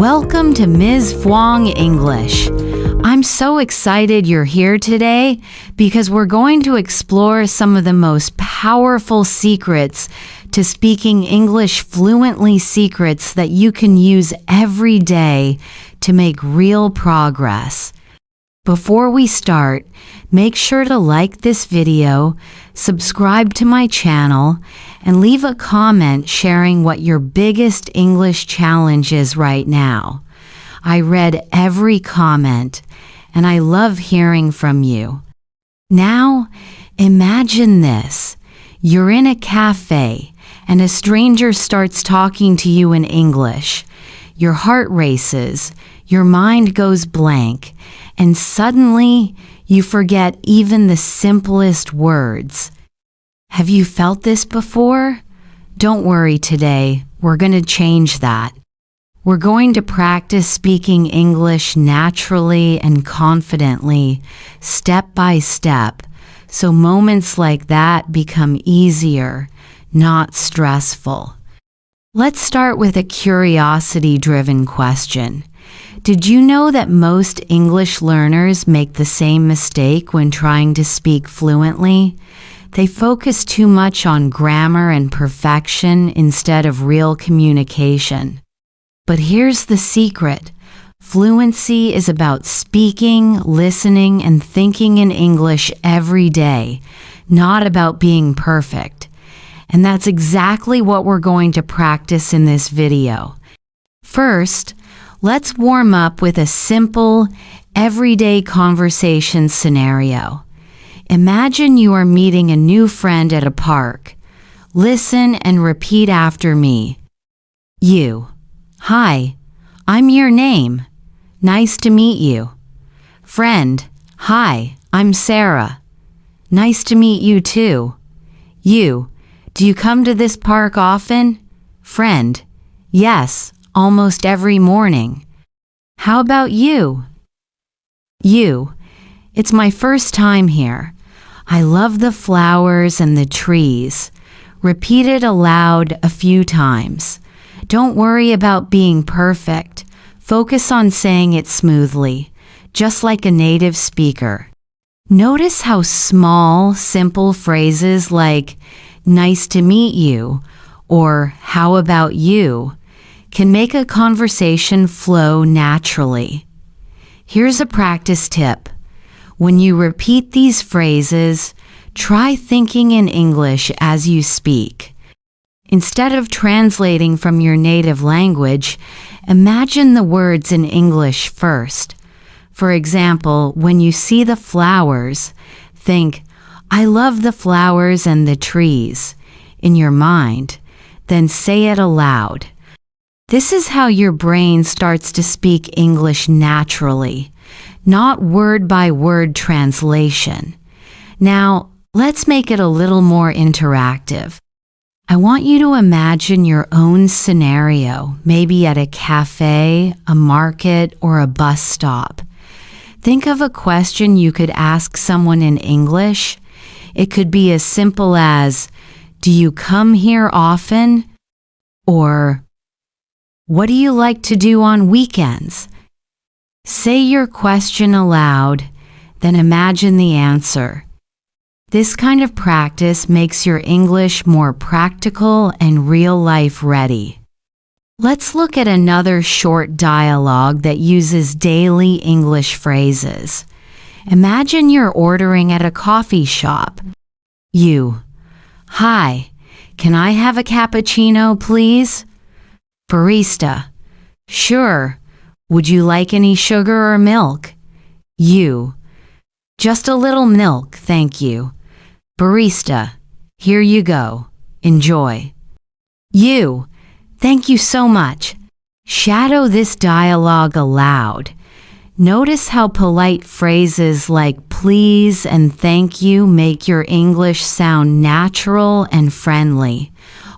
Welcome to Ms. Fwang English. I'm so excited you're here today because we're going to explore some of the most powerful secrets to speaking English fluently, secrets that you can use every day to make real progress. Before we start, make sure to like this video, subscribe to my channel, and leave a comment sharing what your biggest English challenge is right now. I read every comment, and I love hearing from you. Now, imagine this. You're in a cafe, and a stranger starts talking to you in English. Your heart races, your mind goes blank, and suddenly you forget even the simplest words. Have you felt this before? Don't worry today, we're going to change that. We're going to practice speaking English naturally and confidently, step by step, so moments like that become easier, not stressful. Let's start with a curiosity-driven question. Did you know that most English learners make the same mistake when trying to speak fluently? They focus too much on grammar and perfection instead of real communication. But here's the secret. Fluency is about speaking, listening, and thinking in English every day, not about being perfect. And that's exactly what we're going to practice in this video. First, let's warm up with a simple, everyday conversation scenario. Imagine you are meeting a new friend at a park. Listen and repeat after me. You. Hi, I'm your name. Nice to meet you. Friend. Hi, I'm Sarah. Nice to meet you too. You. Do you come to this park often? Friend. Yes, almost every morning. How about you? You. It's my first time here. I love the flowers and the trees. Repeat it aloud a few times. Don't worry about being perfect. Focus on saying it smoothly, just like a native speaker. Notice how small, simple phrases like, nice to meet you, or how about you, can make a conversation flow naturally. Here's a practice tip. When you repeat these phrases, try thinking in English as you speak. Instead of translating from your native language, imagine the words in English first. For example, when you see the flowers, think, I love the flowers and the trees, in your mind, then say it aloud. This is how your brain starts to speak English naturally, not word-by-word translation. Now, let's make it a little more interactive. I want you to imagine your own scenario, maybe at a cafe, a market, or a bus stop. Think of a question you could ask someone in English. It could be as simple as, do you come here often? Or, what do you like to do on weekends? Say your question aloud, then imagine the answer. This kind of practice makes your English more practical and real-life ready. Let's look at another short dialogue that uses daily English phrases. Imagine you're ordering at a coffee shop. You. Hi, can I have a cappuccino, please? Barista. Sure. Would you like any sugar or milk? You. Just a little milk, thank you. Barista. Here you go. Enjoy. You. Thank you so much. Shadow this dialogue aloud. Notice how polite phrases like please and thank you make your English sound natural and friendly.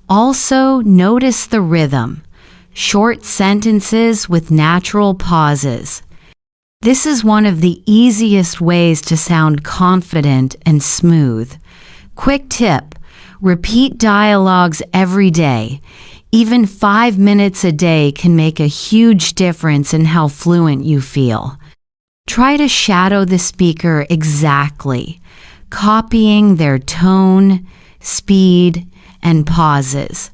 Also, notice the rhythm. Short sentences with natural pauses. This is one of the easiest ways to sound confident and smooth. Quick tip, repeat dialogues every day. Even 5 minutes a day can make a huge difference in how fluent you feel. Try to shadow the speaker exactly, copying their tone, speed, and pauses.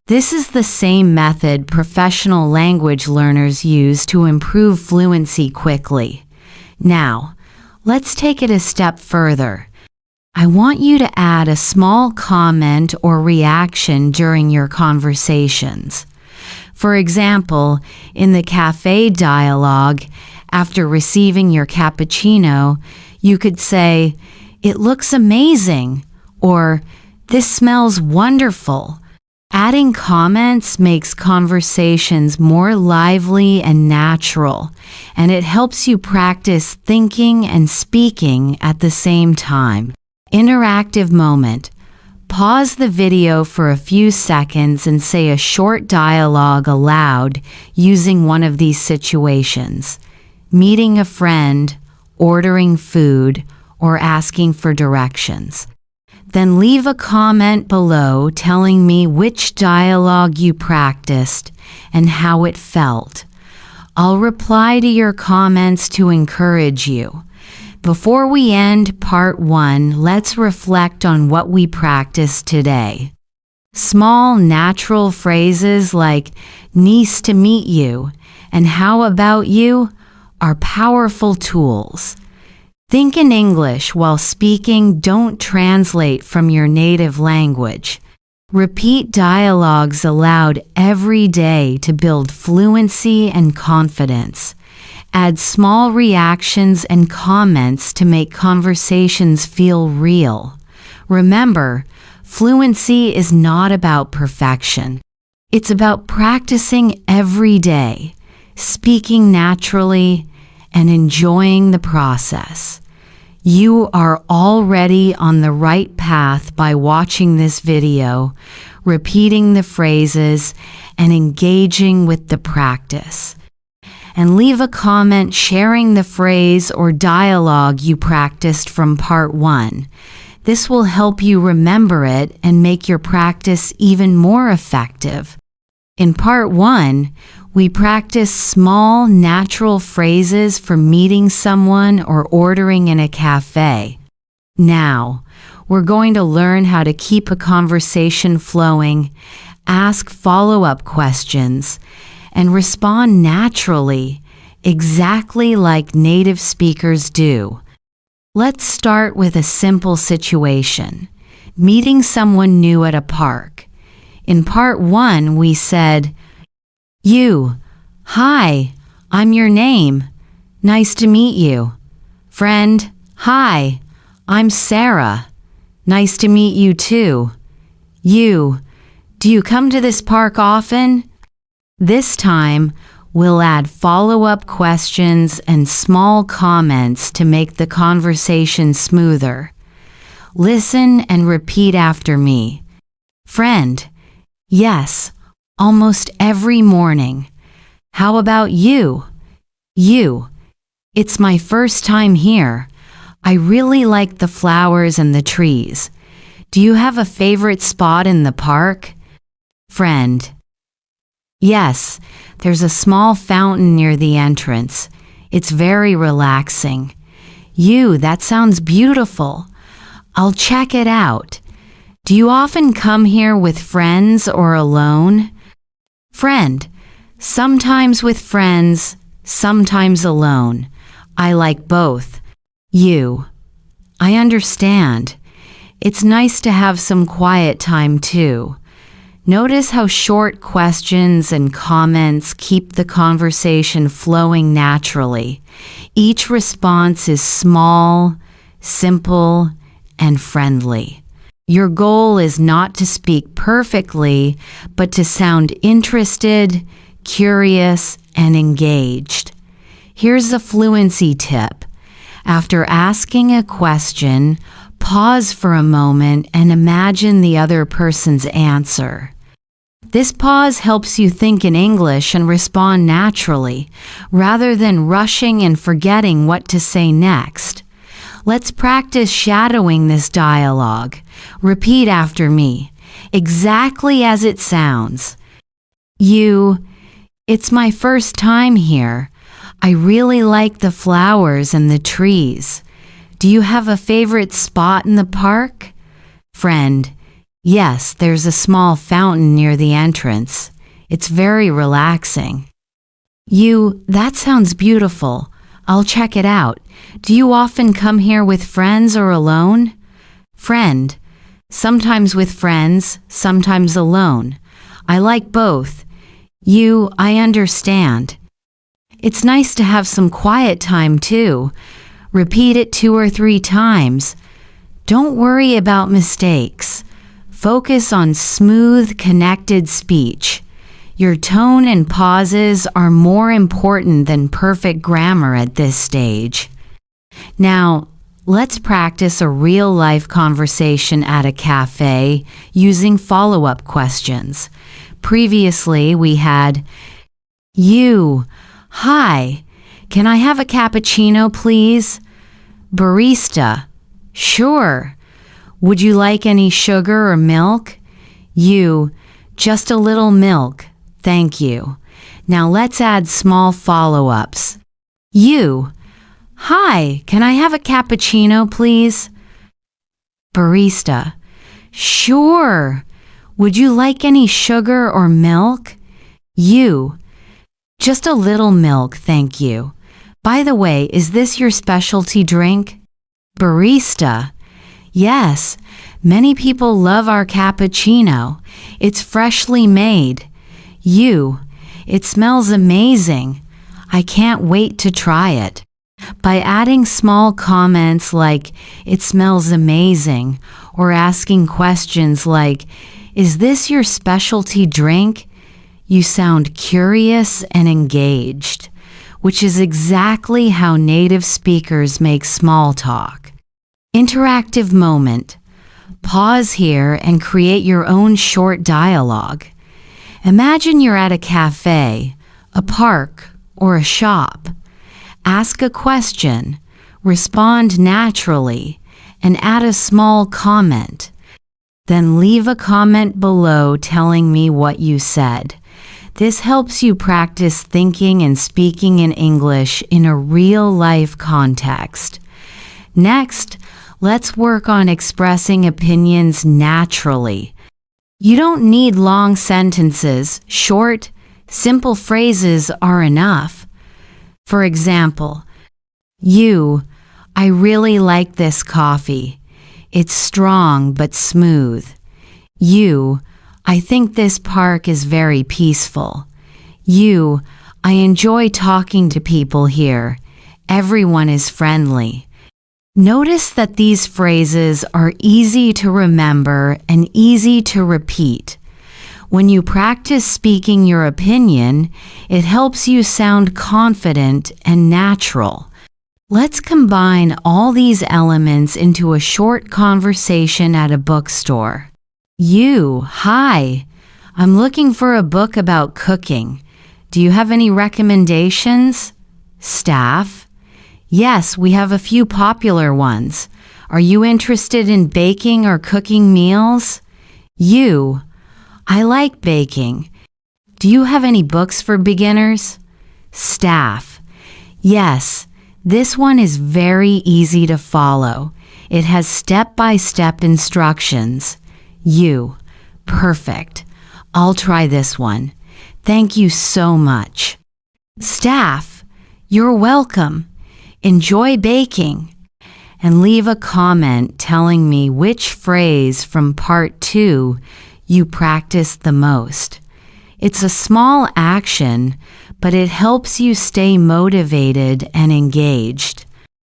This is the same method professional language learners use to improve fluency quickly. Now, let's take it a step further. I want you to add a small comment or reaction during your conversations. For example, in the cafe dialogue, after receiving your cappuccino, you could say, "It looks amazing," or "This smells wonderful." Adding comments makes conversations more lively and natural, and it helps you practice thinking and speaking at the same time. Interactive moment. Pause the video for a few seconds and say a short dialogue aloud using one of these situations: meeting a friend, ordering food, or asking for directions. Then leave a comment below telling me which dialogue you practiced and how it felt. I'll reply to your comments to encourage you. Before we end part 1, let's reflect on what we practiced today. Small, natural phrases like "nice to meet you" and "how about you" are powerful tools. Think in English while speaking. Don't translate from your native language. Repeat dialogues aloud every day to build fluency and confidence. Add small reactions and comments to make conversations feel real. Remember, fluency is not about perfection. It's about practicing every day, speaking naturally, and enjoying the process. You are already on the right path by watching this video, repeating the phrases, and engaging with the practice. And leave a comment sharing the phrase or dialogue you practiced from part 1. This will help you remember it and make your practice even more effective. In part 1, we practice small, natural phrases for meeting someone or ordering in a cafe. Now, we're going to learn how to keep a conversation flowing, ask follow-up questions, and respond naturally, exactly like native speakers do. Let's start with a simple situation: meeting someone new at a park. In part 1, we said, "You, hi, I'm your name. Nice to meet you." Friend, "Hi, I'm Sarah. Nice to meet you too." You, "Do you come to this park often?" This time, we'll add follow-up questions and small comments to make the conversation smoother. Listen and repeat after me. Friend, "Yes, almost every morning." How about you? You, "It's my first time here. I really like the flowers and the trees. Do you have a favorite spot in the park?" Friend, "Yes, there's a small fountain near the entrance. It's very relaxing." You, "That sounds beautiful. I'll check it out. Do you often come here with friends or alone?" Friend, "Sometimes with friends, sometimes alone. I like both." You, "I understand. It's nice to have some quiet time too." Notice how short questions and comments keep the conversation flowing naturally. Each response is small, simple, and friendly. Your goal is not to speak perfectly, but to sound interested, curious, and engaged. Here's a fluency tip. After asking a question, pause for a moment and imagine the other person's answer. This pause helps you think in English and respond naturally, rather than rushing and forgetting what to say next. Let's practice shadowing this dialogue. Repeat after me, exactly as it sounds. It's my first time here. I really like the flowers and the trees. Do you have a favorite spot in the park? Friend, yes, there's a small fountain near the entrance. It's very relaxing. That sounds beautiful. I'll check it out. Do you often come here with friends or alone? Friend, sometimes with friends, sometimes alone. I like both. I understand. It's nice to have some quiet time too. Repeat it 2 or 3 times. Don't worry about mistakes. Focus on smooth, connected speech. Your tone and pauses are more important than perfect grammar at this stage. Now, let's practice a real-life conversation at a cafe using follow-up questions. Previously, we had, Hi, can I have a cappuccino, please? Barista, sure. Would you like any sugar or milk? Just a little milk, thank you. Now let's add small follow-ups. Hi, can I have a cappuccino, please? Barista, sure. Would you like any sugar or milk? Just a little milk, thank you. By the way, is this your specialty drink? Barista, yes. Many people love our cappuccino. It's freshly made. It smells amazing. I can't wait to try it. By adding small comments like, it smells amazing, or asking questions like, is this your specialty drink? You sound curious and engaged, which is exactly how native speakers make small talk. Interactive moment. Pause here and create your own short dialogue. Imagine you're at a cafe, a park, or a shop. Ask a question, respond naturally, and add a small comment. Then leave a comment below telling me what you said. This helps you practice thinking and speaking in English in a real-life context. Next, let's work on expressing opinions naturally. You don't need long sentences. Short, simple phrases are enough. For example, I really like this coffee. It's strong but smooth. I think this park is very peaceful. I enjoy talking to people here. Everyone is friendly. Notice that these phrases are easy to remember and easy to repeat. When you practice speaking your opinion, it helps you sound confident and natural. Let's combine all these elements into a short conversation at a bookstore. Hi, I'm looking for a book about cooking. Do you have any recommendations? Staff, yes, we have a few popular ones. Are you interested in baking or cooking meals? I like baking. Do you have any books for beginners? Staff, yes, this one is very easy to follow. It has step-by-step instructions. Perfect. I'll try this one. Thank you so much. Staff, you're welcome. Enjoy baking. And leave a comment telling me which phrase from part 2 you practiced the most. It's a small action, but it helps you stay motivated and engaged.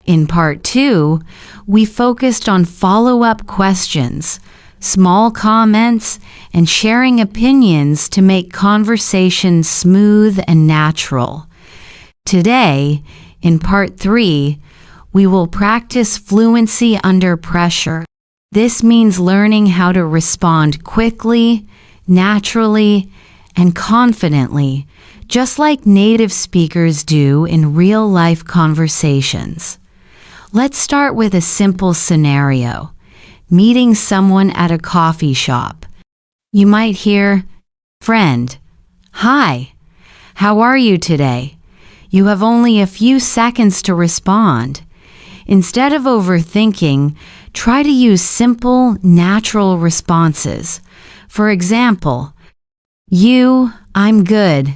In part 2, we focused on follow-up questions, small comments, and sharing opinions to make conversation smooth and natural. Today, in part 3, we will practice fluency under pressure. This means learning how to respond quickly, naturally, and confidently, just like native speakers do in real-life conversations. Let's start with a simple scenario. Meeting someone at a coffee shop. You might hear, friend, Hi, how are you today? You have only a few seconds to respond. Instead of overthinking, try to use simple, natural responses. For example, I'm good.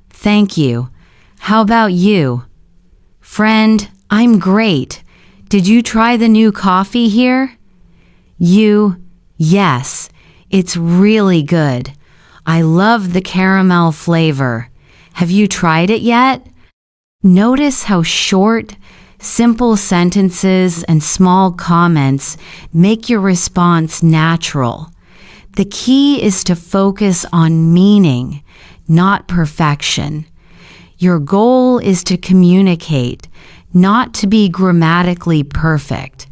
Thank you. How about you? Friend, I'm great. Did you try the new coffee here? Yes, it's really good. I love the caramel flavor. Have you tried it yet? Notice how short, simple sentences and small comments make your response natural. The key is to focus on meaning, not perfection. Your goal is to communicate, not to be grammatically perfect.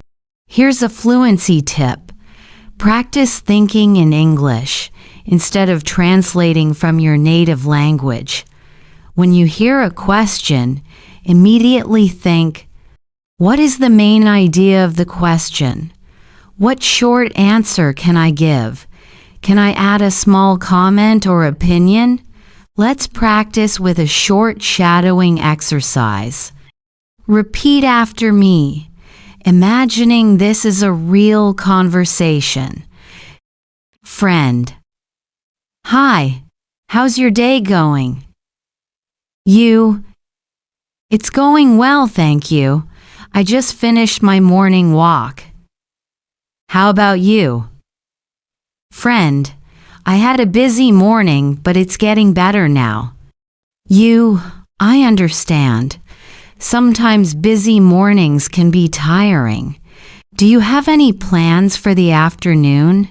Here's a fluency tip. Practice thinking in English instead of translating from your native language. When you hear a question, immediately think, what is the main idea of the question? What short answer can I give? Can I add a small comment or opinion? Let's practice with a short shadowing exercise. Repeat after me, imagining this is a real conversation. Friend. Hi, how's your day going? It's going well, thank you. I just finished my morning walk. How about you? Friend, I had a busy morning, but it's getting better now. I understand. Sometimes busy mornings can be tiring. Do you have any plans for the afternoon?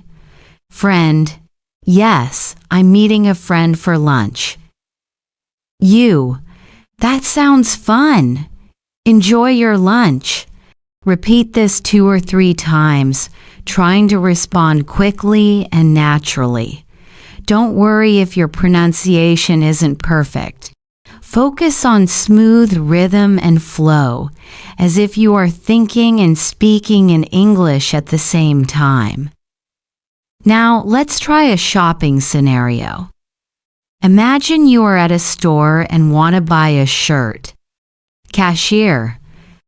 Friend, yes, I'm meeting a friend for lunch. That sounds fun. Enjoy your lunch. Repeat this 2 or 3 times, trying to respond quickly and naturally. Don't worry if your pronunciation isn't perfect. Focus on smooth rhythm and flow, as if you are thinking and speaking in English at the same time. Now, let's try a shopping scenario. Imagine you are at a store and want to buy a shirt. Cashier,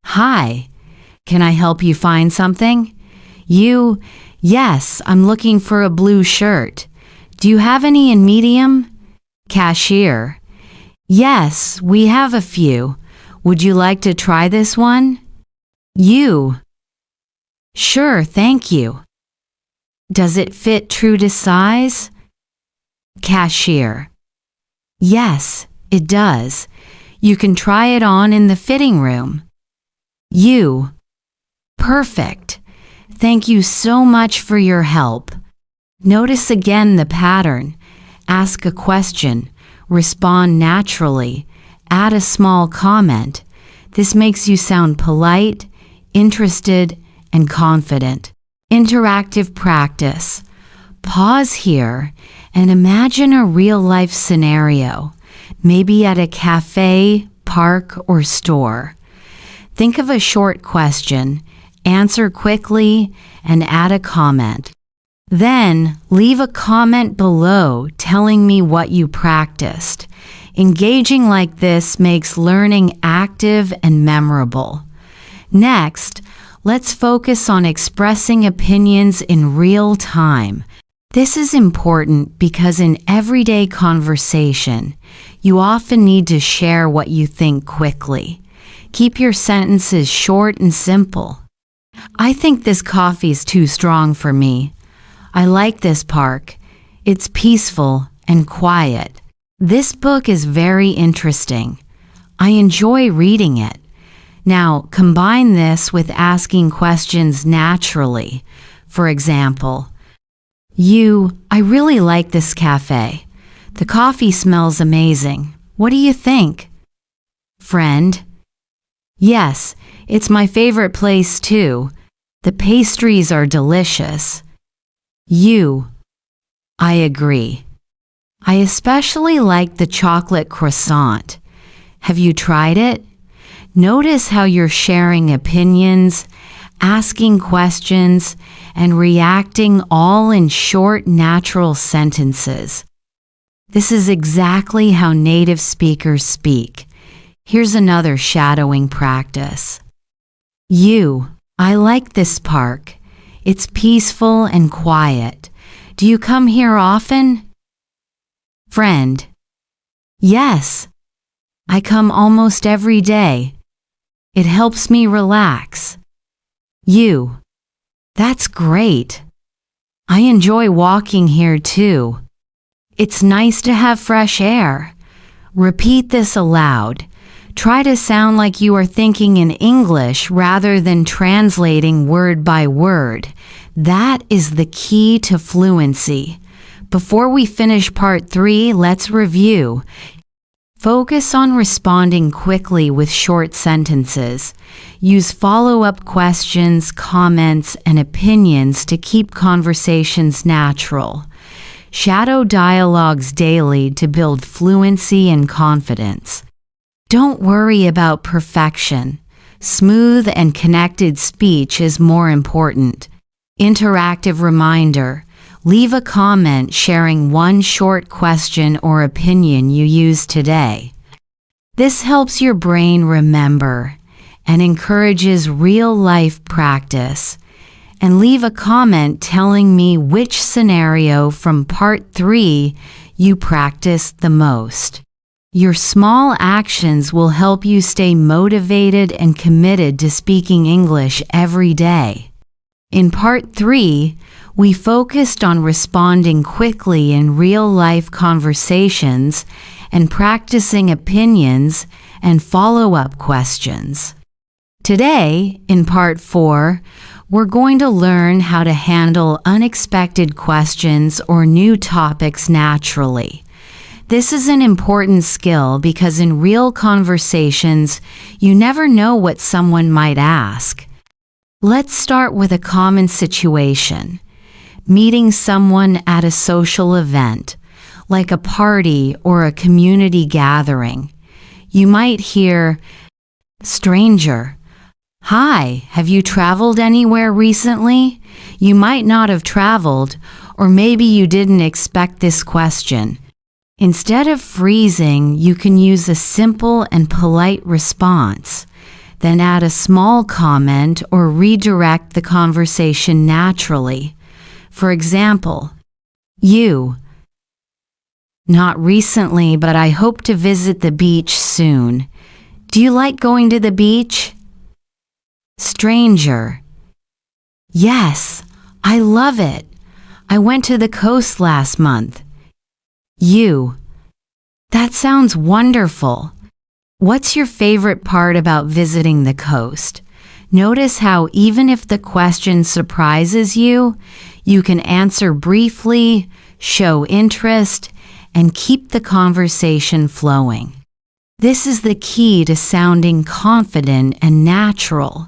hi, can I help you find something? Yes, I'm looking for a blue shirt. Do you have any in medium? Cashier, yes, we have a few. Would you like to try this one? Sure, thank you. Does it fit true to size? Cashier, yes, it does. You can try it on in the fitting room. Perfect. Thank you so much for your help. Notice again the pattern. Ask a question, respond naturally, add a small comment. This makes you sound polite, interested, and confident. Interactive practice. Pause here and imagine a real-life scenario, maybe at a cafe, park, or store. Think of a short question, answer quickly, and add a comment. Then, leave a comment below telling me what you practiced. Engaging like this makes learning active and memorable. Next, let's focus on expressing opinions in real time. This is important because in everyday conversation, you often need to share what you think quickly. Keep your sentences short and simple. I think this coffee's too strong for me. I like this park. It's peaceful and quiet. This book is very interesting. I enjoy reading it. Now, combine this with asking questions naturally. For example, I really like this cafe. The coffee smells amazing. What do you think? Friend, yes, it's my favorite place too. The pastries are delicious. I agree. I especially like the chocolate croissant. Have you tried it? Notice how you're sharing opinions, asking questions, and reacting all in short, natural sentences. This is exactly how native speakers speak. Here's another shadowing practice. You, I like this park. It's peaceful and quiet. Do you come here often? Friend. Yes. I come almost every day. It helps me relax. You. That's great. I enjoy walking here too. It's nice to have fresh air. Repeat this aloud. Try to sound like you are thinking in English rather than translating word by word. That is the key to fluency. Before we finish part 3, let's review. Focus on responding quickly with short sentences. Use follow-up questions, comments, and opinions to keep conversations natural. Shadow dialogues daily to build fluency and confidence. Don't worry about perfection. Smooth and connected speech is more important. Interactive reminder. Leave a comment sharing one short question or opinion you used today. This helps your brain remember and encourages real-life practice. And leave a comment telling me which scenario from part 3 you practiced the most. Your small actions will help you stay motivated and committed to speaking English every day. In part 3, we focused on responding quickly in real-life conversations and practicing opinions and follow-up questions. Today, in part 4, we're going to learn how to handle unexpected questions or new topics naturally. This is an important skill because in real conversations, you never know what someone might ask. Let's start with a common situation. Meeting someone at a social event, like a party or a community gathering. You might hear, "Stranger, hi, have you traveled anywhere recently?" You might not have traveled, or maybe you didn't expect this question. Instead of freezing, you can use a simple and polite response, then add a small comment or redirect the conversation naturally. For example, you, "Not recently, but I hope to visit the beach soon. Do you like going to the beach?" Stranger, "Yes, I love it. I went to the coast last month." You, "That sounds wonderful. What's your favorite part about visiting the coast?" Notice how even if the question surprises you, you can answer briefly, show interest, and keep the conversation flowing. This is the key to sounding confident and natural.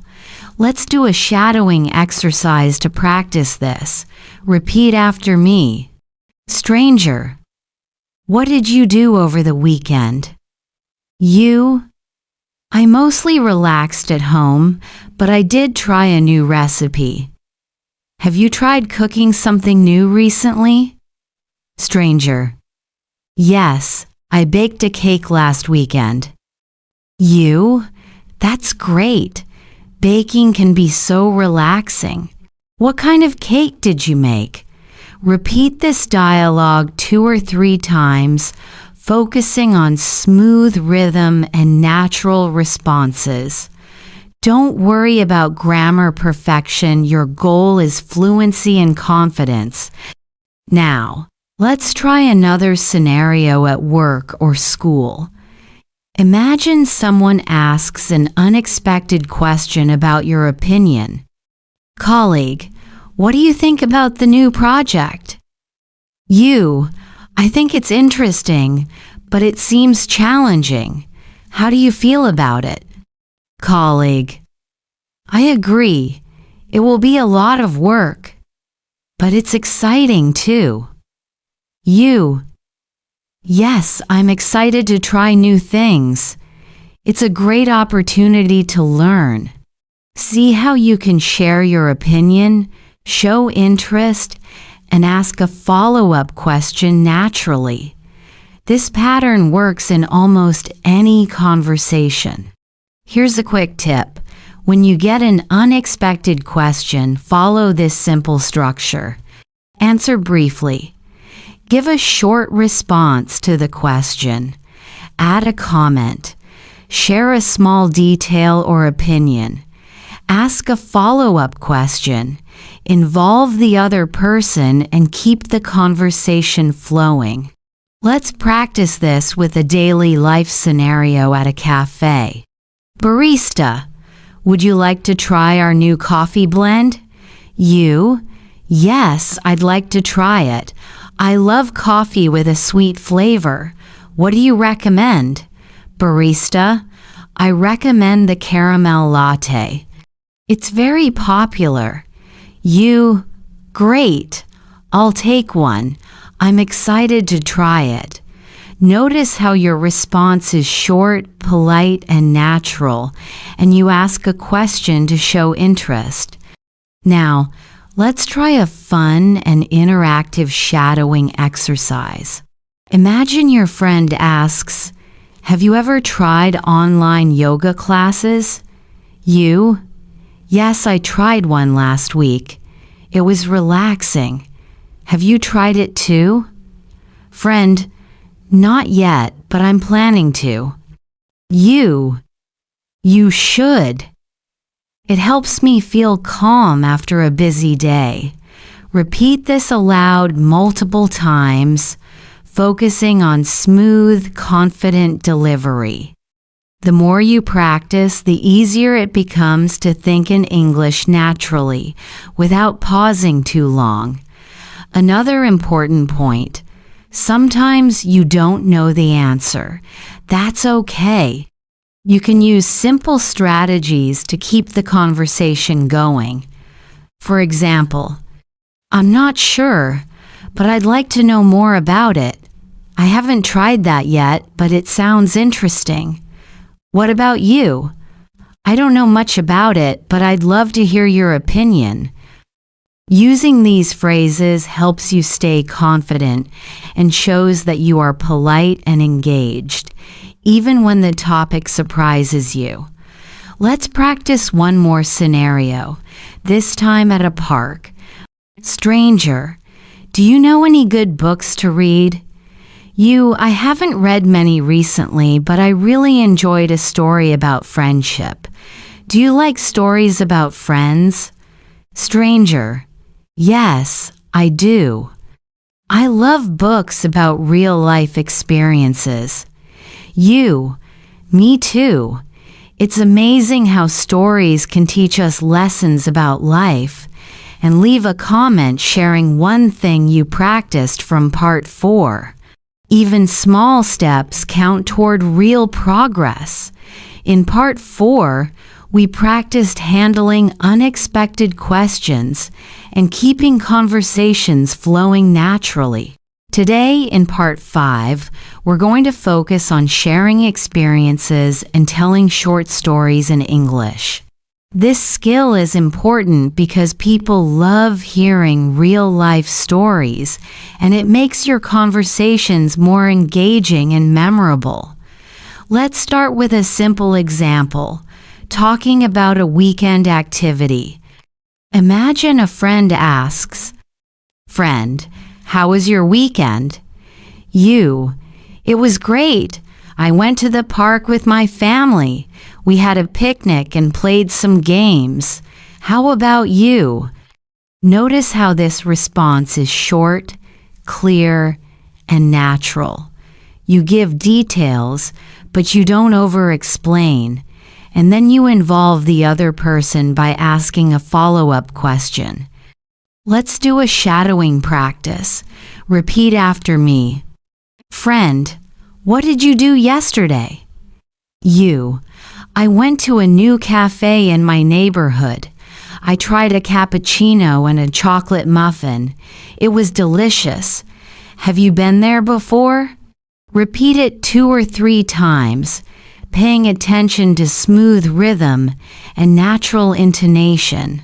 Let's do a shadowing exercise to practice this. Repeat after me. Stranger, what did you do over the weekend? You, I mostly relaxed at home, but I did try a new recipe. Have you tried cooking something new recently? Stranger, yes, I baked a cake last weekend. You, that's great. Baking can be so relaxing. What kind of cake did you make? Repeat this dialogue 2 or 3 times, focusing on smooth rhythm and natural responses. Don't worry about grammar perfection. Your goal is fluency and confidence. Now, let's try another scenario at work or school. Imagine someone asks an unexpected question about your opinion. Colleague, what do you think about the new project? You, I think it's interesting, but it seems challenging. How do you feel about it? Colleague, I agree. It will be a lot of work, but it's exciting too. You, yes, I'm excited to try new things. It's a great opportunity to learn. See how you can share your opinion, show interest, and ask a follow-up question naturally. This pattern works in almost any conversation. Here's a quick tip. When you get an unexpected question, follow this simple structure. Answer briefly. Give a short response to the question. Add a comment. Share a small detail or opinion. Ask a follow-up question. Involve the other person and keep the conversation flowing. Let's practice this with a daily life scenario at a cafe. Barista, would you like to try our new coffee blend? You, yes, I'd like to try it. I love coffee with a sweet flavor. What do you recommend? Barista, I recommend the caramel latte. It's very popular. You, great. I'll take one. I'm excited to try it. Notice how your response is short, polite, and natural, and you ask a question to show interest. Now, let's try a fun and interactive shadowing exercise. Imagine your friend asks, "Have you ever tried online yoga classes?" You, "Yes, I tried one last week. It was relaxing. Have you tried it too?" Friend, "Not yet, but I'm planning to." You should. It helps me feel calm after a busy day. Repeat this aloud multiple times, focusing on smooth, confident delivery. The more you practice, the easier it becomes to think in English naturally, without pausing too long. Another important point. Sometimes you don't know the answer. That's okay. You can use simple strategies to keep the conversation going. For example, "I'm not sure, but I'd like to know more about it. I haven't tried that yet, but it sounds interesting. What about you? I don't know much about it, but I'd love to hear your opinion." Using these phrases helps you stay confident and shows that you are polite and engaged, even when the topic surprises you. Let's practice one more scenario, this time at a park. Stranger, do you know any good books to read? You, I haven't read many recently, but I really enjoyed a story about friendship. Do you like stories about friends? Stranger, yes, I do. I love books about real-life experiences. You, me too. It's amazing how stories can teach us lessons about life. And leave a comment sharing one thing you practiced from part 4. Even small steps count toward real progress. In part 4, we practiced handling unexpected questions and keeping conversations flowing naturally. Today, in part 5, we're going to focus on sharing experiences and telling short stories in English. This skill is important because people love hearing real-life stories, and it makes your conversations more engaging and memorable. Let's start with a simple example, talking about a weekend activity. Imagine a friend asks, "Friend, how was your weekend?" You, "It was great. I went to the park with my family. We had a picnic and played some games. How about you?" Notice how this response is short, clear, and natural. You give details, but you don't over-explain, and then you involve the other person by asking a follow-up question. Let's do a shadowing practice. Repeat after me. Friend, what did you do yesterday? You, I went to a new cafe in my neighborhood. I tried a cappuccino and a chocolate muffin. It was delicious. Have you been there before? Repeat it 2 or 3 times, paying attention to smooth rhythm and natural intonation.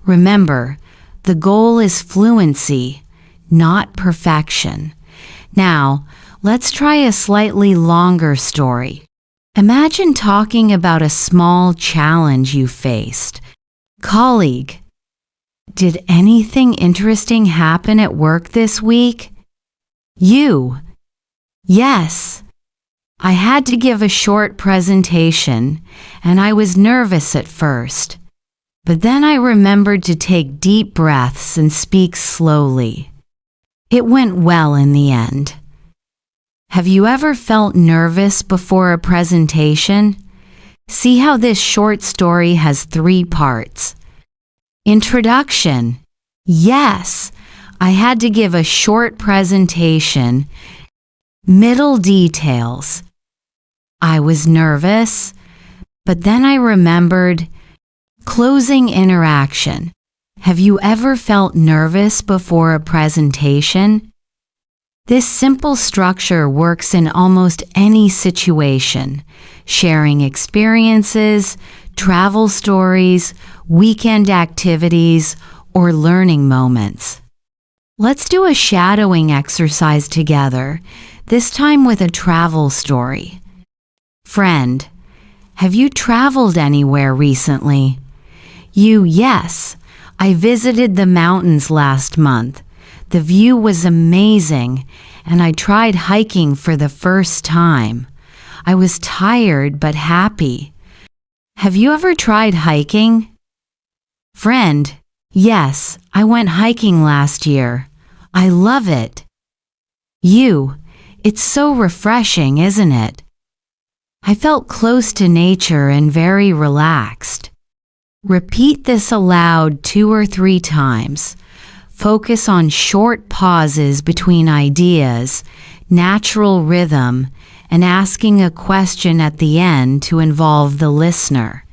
Remember, the goal is fluency, not perfection. Now, let's try a slightly longer story. Imagine talking about a small challenge you faced. Colleague, did anything interesting happen at work this week? You, yes. I had to give a short presentation, and I was nervous at first. But then I remembered to take deep breaths and speak slowly. It went well in the end. Have you ever felt nervous before a presentation? See how this short story has 3 parts. Introduction. Yes, I had to give a short presentation. Middle details. I was nervous, but then I remembered. Closing interaction. Have you ever felt nervous before a presentation? This simple structure works in almost any situation, sharing experiences, travel stories, weekend activities, or learning moments. Let's do a shadowing exercise together, this time with a travel story. Friend, have you traveled anywhere recently? You, yes. I visited the mountains last month. The view was amazing, and I tried hiking for the first time. I was tired but happy. Have you ever tried hiking? Friend, yes, I went hiking last year. I love it. You, it's so refreshing, isn't it? I felt close to nature and very relaxed. Repeat this aloud 2 or 3 times. Focus on short pauses between ideas, natural rhythm, and asking a question at the end to involve the listener.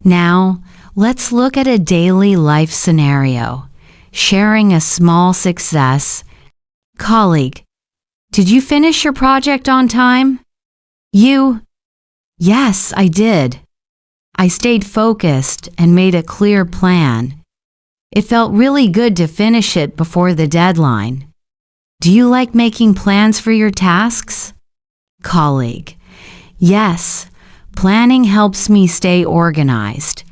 Now, let's look at a daily life scenario. Sharing a small success. Colleague, did you finish your project on time? You, yes, I did. I stayed focused and made a clear plan. It felt really good to finish it before the deadline. Do you like making plans for your tasks? Colleague, yes, planning helps me stay organized.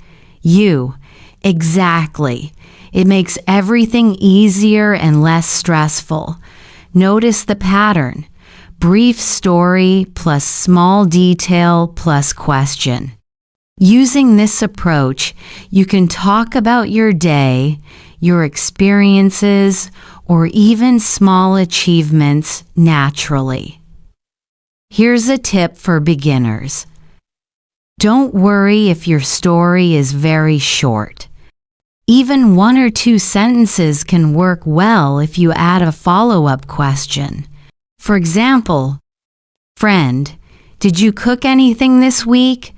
You, exactly. It makes everything easier and less stressful. Notice the pattern. Brief story plus small detail plus question. Using this approach, you can talk about your day, your experiences, or even small achievements naturally. Here's a tip for beginners. Don't worry if your story is very short. Even 1 or 2 sentences can work well if you add a follow-up question. For example, friend, did you cook anything this week?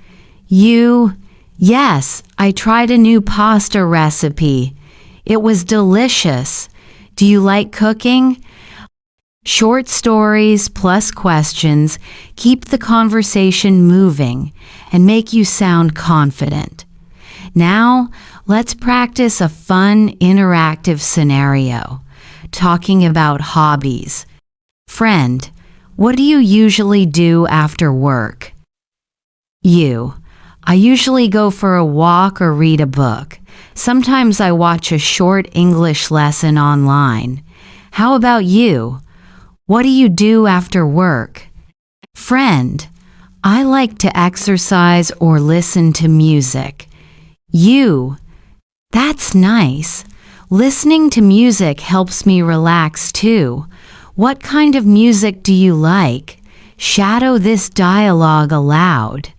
You, yes, I tried a new pasta recipe. It was delicious. Do you like cooking? Short stories plus questions keep the conversation moving and make you sound confident. Now, let's practice a fun, interactive scenario, talking about hobbies. Friend, what do you usually do after work? You, I usually go for a walk or read a book. Sometimes I watch a short English lesson online. How about you? What do you do after work? Friend, I like to exercise or listen to music. You, that's nice. Listening to music helps me relax too. What kind of music do you like? Shadow this dialogue aloud.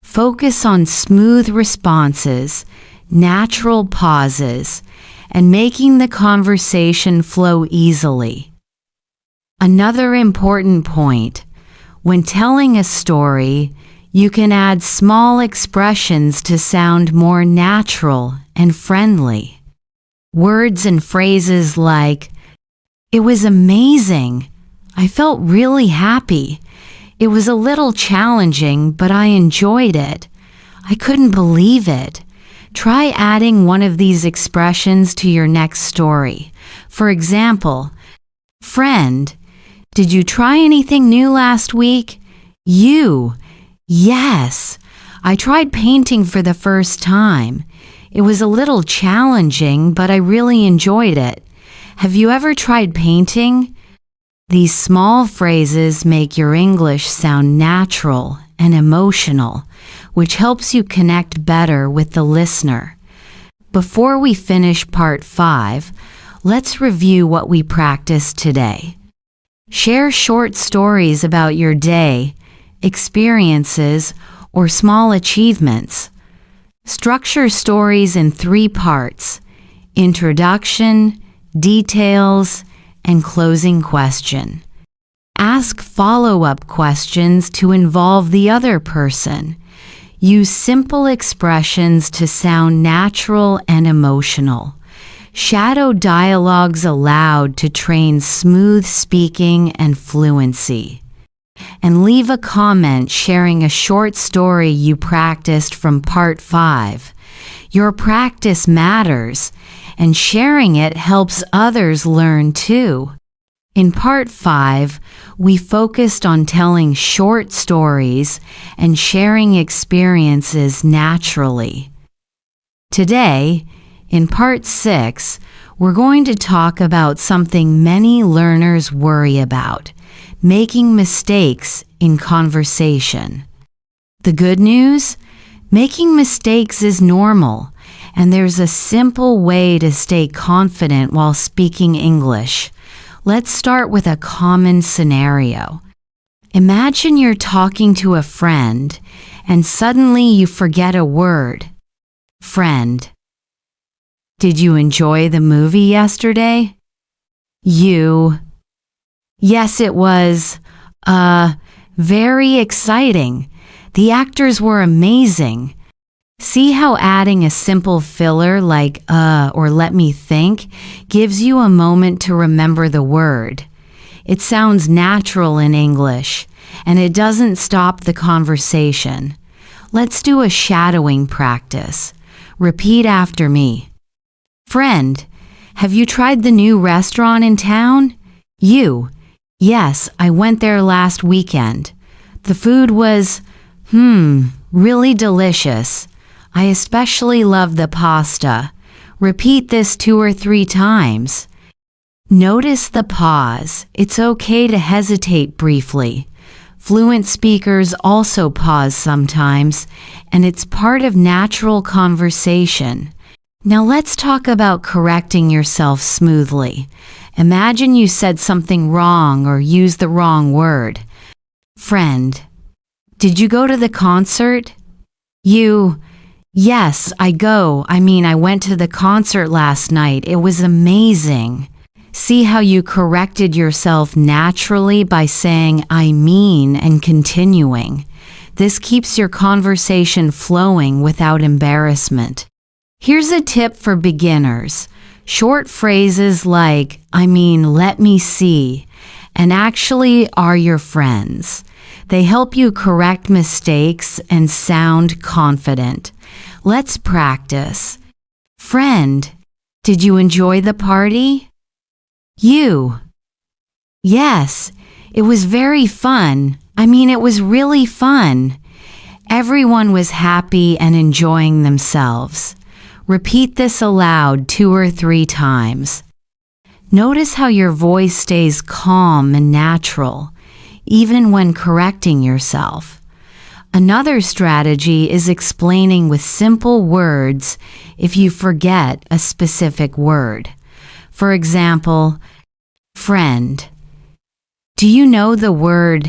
Focus on smooth responses, natural pauses, and making the conversation flow easily. Another important point, when telling a story, you can add small expressions to sound more natural and friendly. Words and phrases like, "It was amazing. I felt really happy. It was a little challenging, but I enjoyed it. I couldn't believe it." Try adding one of these expressions to your next story. For example, friend, Did you try anything new last week? You. Yes. I tried painting for the first time. It was a little challenging, but I really enjoyed it. Have you ever tried painting? These small phrases make your English sound natural and emotional, which helps you connect better with the listener. Before we finish part 5, let's review what we practiced today. Share short stories about your day, experiences, or small achievements. Structure stories in 3 parts: introduction, details, and closing question. Ask follow-up questions to involve the other person. Use simple expressions to sound natural and emotional. Shadow dialogues aloud to train smooth speaking and fluency. And leave a comment sharing a short story you practiced from part 5. Your practice matters, and sharing it helps others learn too. In part 5, we focused on telling short stories and sharing experiences naturally. Today, in part 6, we're going to talk about something many learners worry about: making mistakes in conversation. The good news? Making mistakes is normal, and there's a simple way to stay confident while speaking English. Let's start with a common scenario. Imagine you're talking to a friend, and suddenly you forget a word. Friend: did you enjoy the movie yesterday? You: yes, it was, very exciting. The actors were amazing. See how adding a simple filler like or let me think gives you a moment to remember the word. It sounds natural in English, and it doesn't stop the conversation. Let's do a shadowing practice. Repeat after me. Friend: have you tried the new restaurant in town? You: yes, I went there last weekend. The food was, really delicious. I especially love the pasta. Repeat this 2 or 3 times. Notice the pause. It's okay to hesitate briefly. Fluent speakers also pause sometimes, and it's part of natural conversation. Now let's talk about correcting yourself smoothly. Imagine you said something wrong or used the wrong word. Friend: did you go to the concert? You: yes, I went to the concert last night. It was amazing. See how you corrected yourself naturally by saying I mean and continuing. This keeps your conversation flowing without embarrassment. Here's a tip for beginners. Short phrases like let me see, and actually are your friends. They help you correct mistakes and sound confident. Let's practice. Friend: did you enjoy the party? You: yes, it was very fun. It was really fun. Everyone was happy and enjoying themselves. Repeat this aloud 2 or 3 times. Notice how your voice stays calm and natural, even when correcting yourself. Another strategy is explaining with simple words if you forget a specific word. For example, friend: do you know the word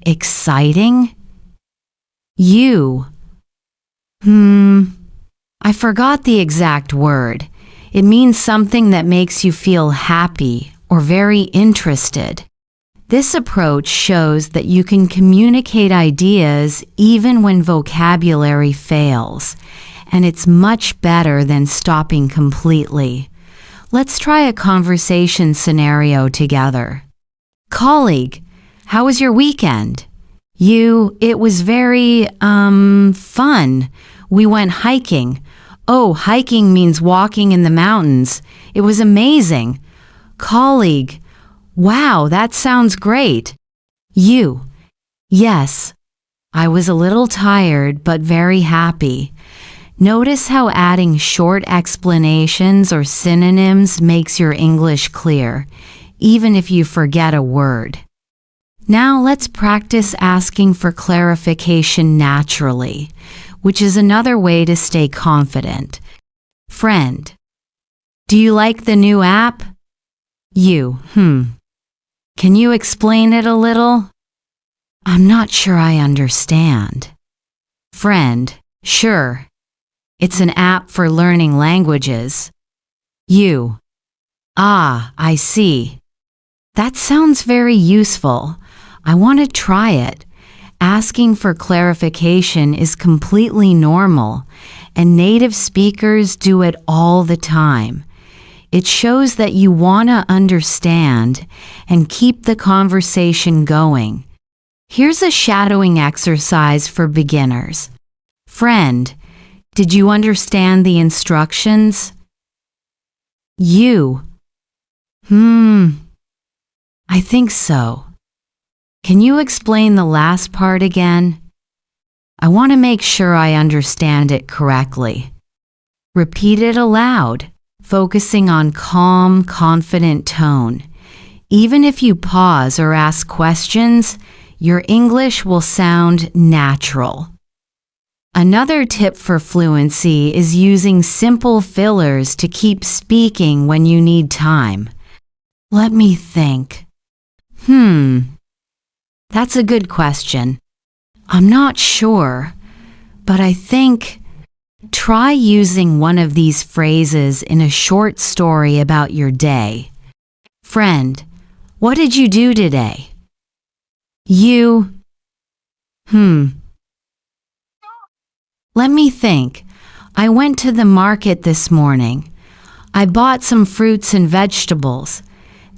exciting? You: I forgot the exact word. It means something that makes you feel happy or very interested. This approach shows that you can communicate ideas even when vocabulary fails, and it's much better than stopping completely. Let's try a conversation scenario together. Colleague: how was your weekend? You: it was very, fun. We went hiking. Oh, hiking means walking in the mountains. It was amazing. Colleague: Wow, that sounds great. You. Yes. I was a little tired but very happy. Notice how adding short explanations or synonyms makes your English clear, even if you forget a word. Now let's practice asking for clarification naturally, which is another way to stay confident. Friend. Do you like the new app? You. Can you explain it a little? I'm not sure I understand. Friend. Sure. It's an app for learning languages. You. Ah, I see. That sounds very useful. I want to try it. Asking for clarification is completely normal, and native speakers do it all the time. It shows that you want to understand and keep the conversation going. Here's a shadowing exercise for beginners. Friend, did you understand the instructions? You. I think so. Can you explain the last part again? I want to make sure I understand it correctly. Repeat it aloud, focusing on calm, confident tone. Even if you pause or ask questions, your English will sound natural. Another tip for fluency is using simple fillers to keep speaking when you need time. Let me think. That's a good question. I'm not sure, but I think try using one of these phrases in a short story about your day. Friend, what did you do today? You. Let me think. I went to the market this morning. I bought some fruits and vegetables.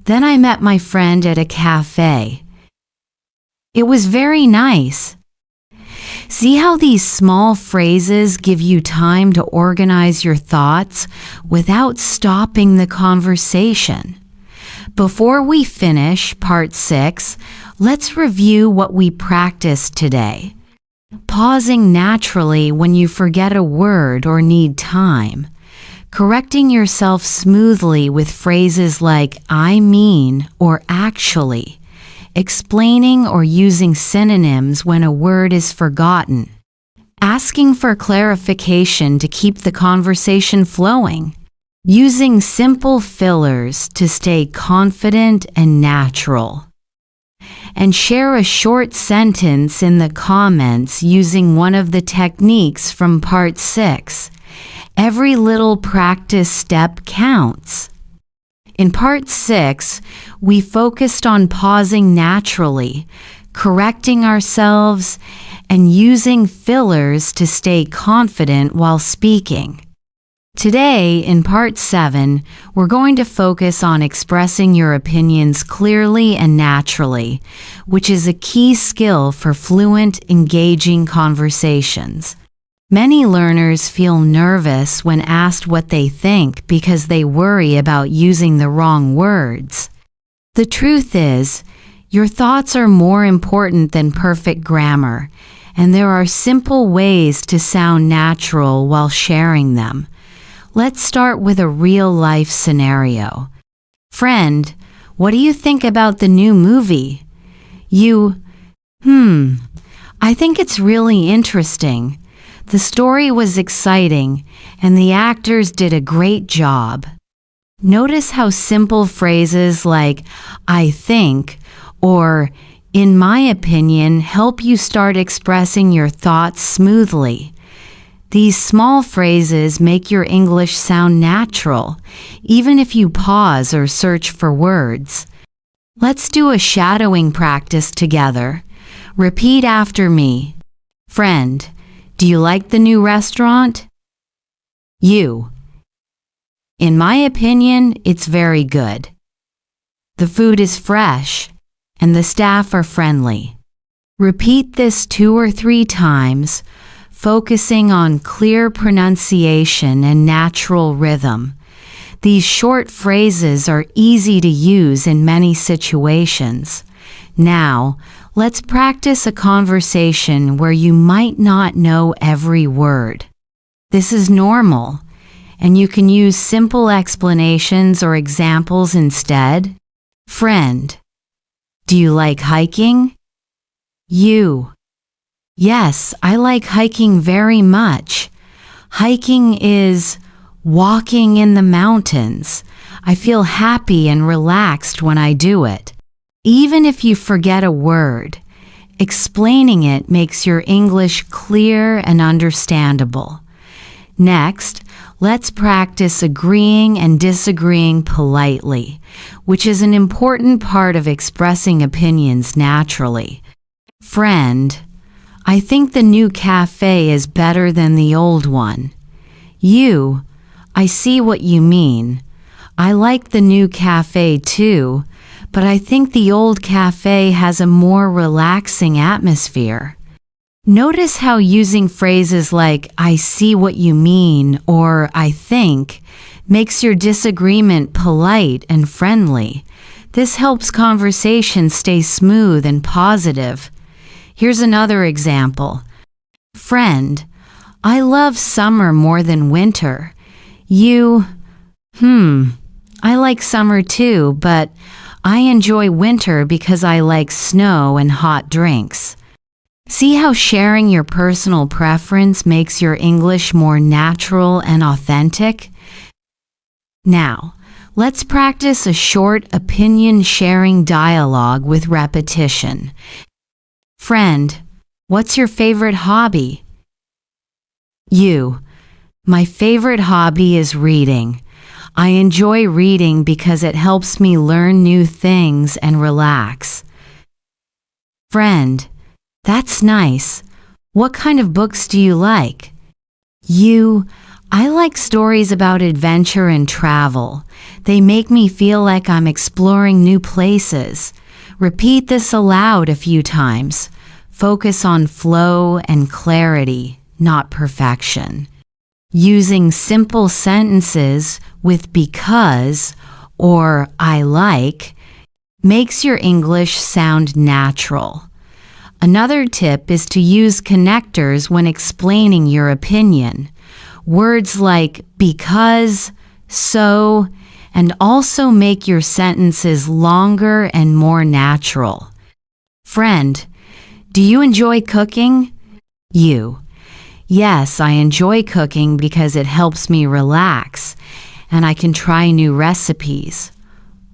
Then I met my friend at a cafe. It was very nice. See how these small phrases give you time to organize your thoughts without stopping the conversation. Before we finish part 6, let's review what we practiced today. Pausing naturally when you forget a word or need time. Correcting yourself smoothly with phrases like I mean or actually. Explaining or using synonyms when a word is forgotten. Asking for clarification to keep the conversation flowing. Using simple fillers to stay confident and natural. And share a short sentence in the comments using one of the techniques from part 6. Every little practice step counts. In part 6, we focused on pausing naturally, correcting ourselves, and using fillers to stay confident while speaking. Today, in part 7, we're going to focus on expressing your opinions clearly and naturally, which is a key skill for fluent, engaging conversations. Many learners feel nervous when asked what they think because they worry about using the wrong words. The truth is, your thoughts are more important than perfect grammar, and there are simple ways to sound natural while sharing them. Let's start with a real-life scenario. Friend, what do you think about the new movie? You, I think it's really interesting. The story was exciting, and the actors did a great job. Notice how simple phrases like, I think, or, in my opinion, help you start expressing your thoughts smoothly. These small phrases make your English sound natural, even if you pause or search for words. Let's do a shadowing practice together. Repeat after me. Friend, do you like the new restaurant? You. In my opinion, it's very good. The food is fresh, and the staff are friendly. Repeat this 2 or 3 times, focusing on clear pronunciation and natural rhythm. These short phrases are easy to use in many situations. Now, let's practice a conversation where you might not know every word. This is normal, and you can use simple explanations or examples instead. Friend, do you like hiking? You, yes, I like hiking very much. Hiking is walking in the mountains. I feel happy and relaxed when I do it. Even if you forget a word, explaining it makes your English clear and understandable. Next, let's practice agreeing and disagreeing politely, which is an important part of expressing opinions naturally. Friend, I think the new cafe is better than the old one. You, I see what you mean. I like the new cafe too, but I think the old cafe has a more relaxing atmosphere. Notice how using phrases like I see what you mean or I think makes your disagreement polite and friendly. This helps conversation stay smooth and positive. Here's another example. Friend, I love summer more than winter. You, I like summer too, but I enjoy winter because I like snow and hot drinks. See how sharing your personal preference makes your English more natural and authentic? Now, let's practice a short opinion-sharing dialogue with repetition. Friend, what's your favorite hobby? You, my favorite hobby is reading. I enjoy reading because it helps me learn new things and relax. Friend, that's nice. What kind of books do you like? You, I like stories about adventure and travel. They make me feel like I'm exploring new places. Repeat this aloud a few times. Focus on flow and clarity, not perfection. Using simple sentences with because or I like makes your English sound natural. Another tip is to use connectors when explaining your opinion. Words like because, so, and also make your sentences longer and more natural. Friend, do you enjoy cooking? You, yes, I enjoy cooking because it helps me relax, and I can try new recipes.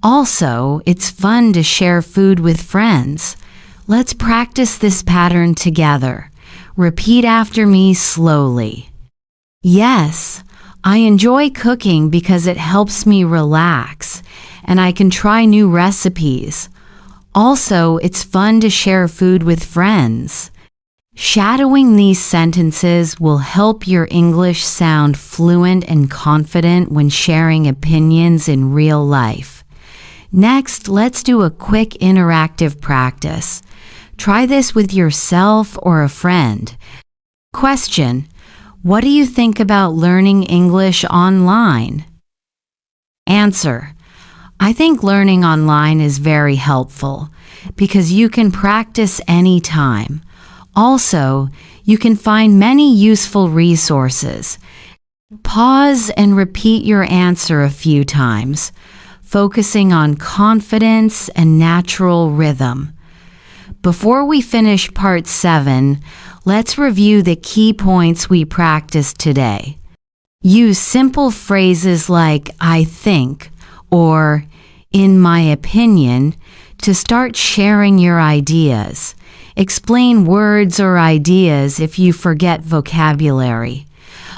Also, it's fun to share food with friends. Let's practice this pattern together. Repeat after me slowly. Yes, I enjoy cooking because it helps me relax, and I can try new recipes. Also, it's fun to share food with friends. Shadowing these sentences will help your English sound fluent and confident when sharing opinions in real life. Next, let's do a quick interactive practice. Try this with yourself or a friend. Question: what do you think about learning English online? Answer: I think learning online is very helpful because you can practice anytime. Also, you can find many useful resources. Pause and repeat your answer a few times, focusing on confidence and natural rhythm. Before we finish part 7, let's review the key points we practiced today. Use simple phrases like I think or in my opinion to start sharing your ideas. Explain words or ideas if you forget vocabulary.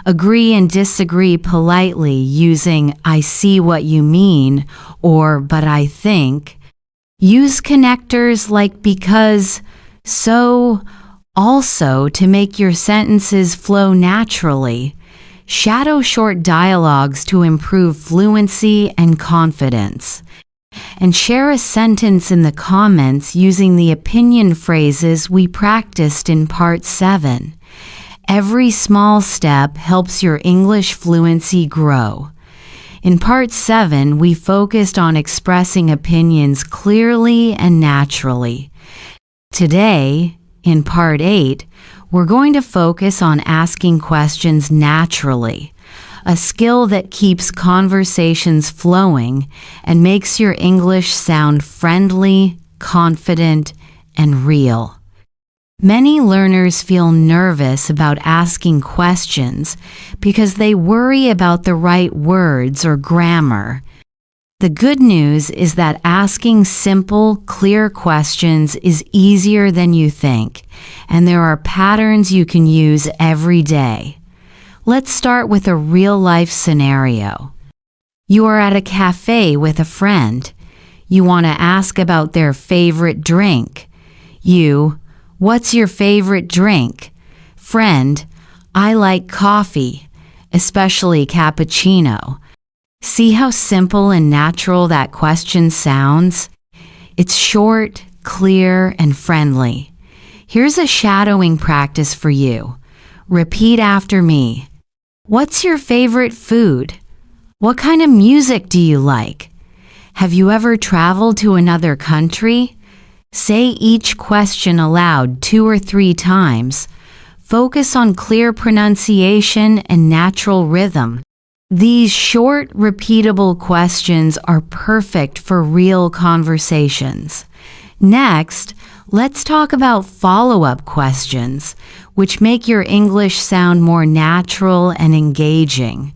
Agree and disagree politely using I see what you mean or but I think. Use connectors like because, so, also to make your sentences flow naturally. Shadow short dialogues to improve fluency and confidence. And share a sentence in the comments using the opinion phrases we practiced in part 7. Every small step helps your English fluency grow. In part 7, we focused on expressing opinions clearly and naturally. Today, in part 8, we're going to focus on asking questions naturally, a skill that keeps conversations flowing and makes your English sound friendly, confident, and real. Many learners feel nervous about asking questions because they worry about the right words or grammar. The good news is that asking simple, clear questions is easier than you think, and there are patterns you can use every day. Let's start with a real-life scenario. You are at a cafe with a friend. You want to ask about their favorite drink. What's your favorite drink? Friend, I like coffee, especially cappuccino. See how simple and natural that question sounds? It's short, clear, and friendly. Here's a shadowing practice for you. Repeat after me. What's your favorite food? What kind of music do you like? Have you ever traveled to another country? Say each question aloud 2 or 3 times. Focus on clear pronunciation and natural rhythm. These short, repeatable questions are perfect for real conversations. Next, let's talk about follow-up questions, which make your English sound more natural and engaging.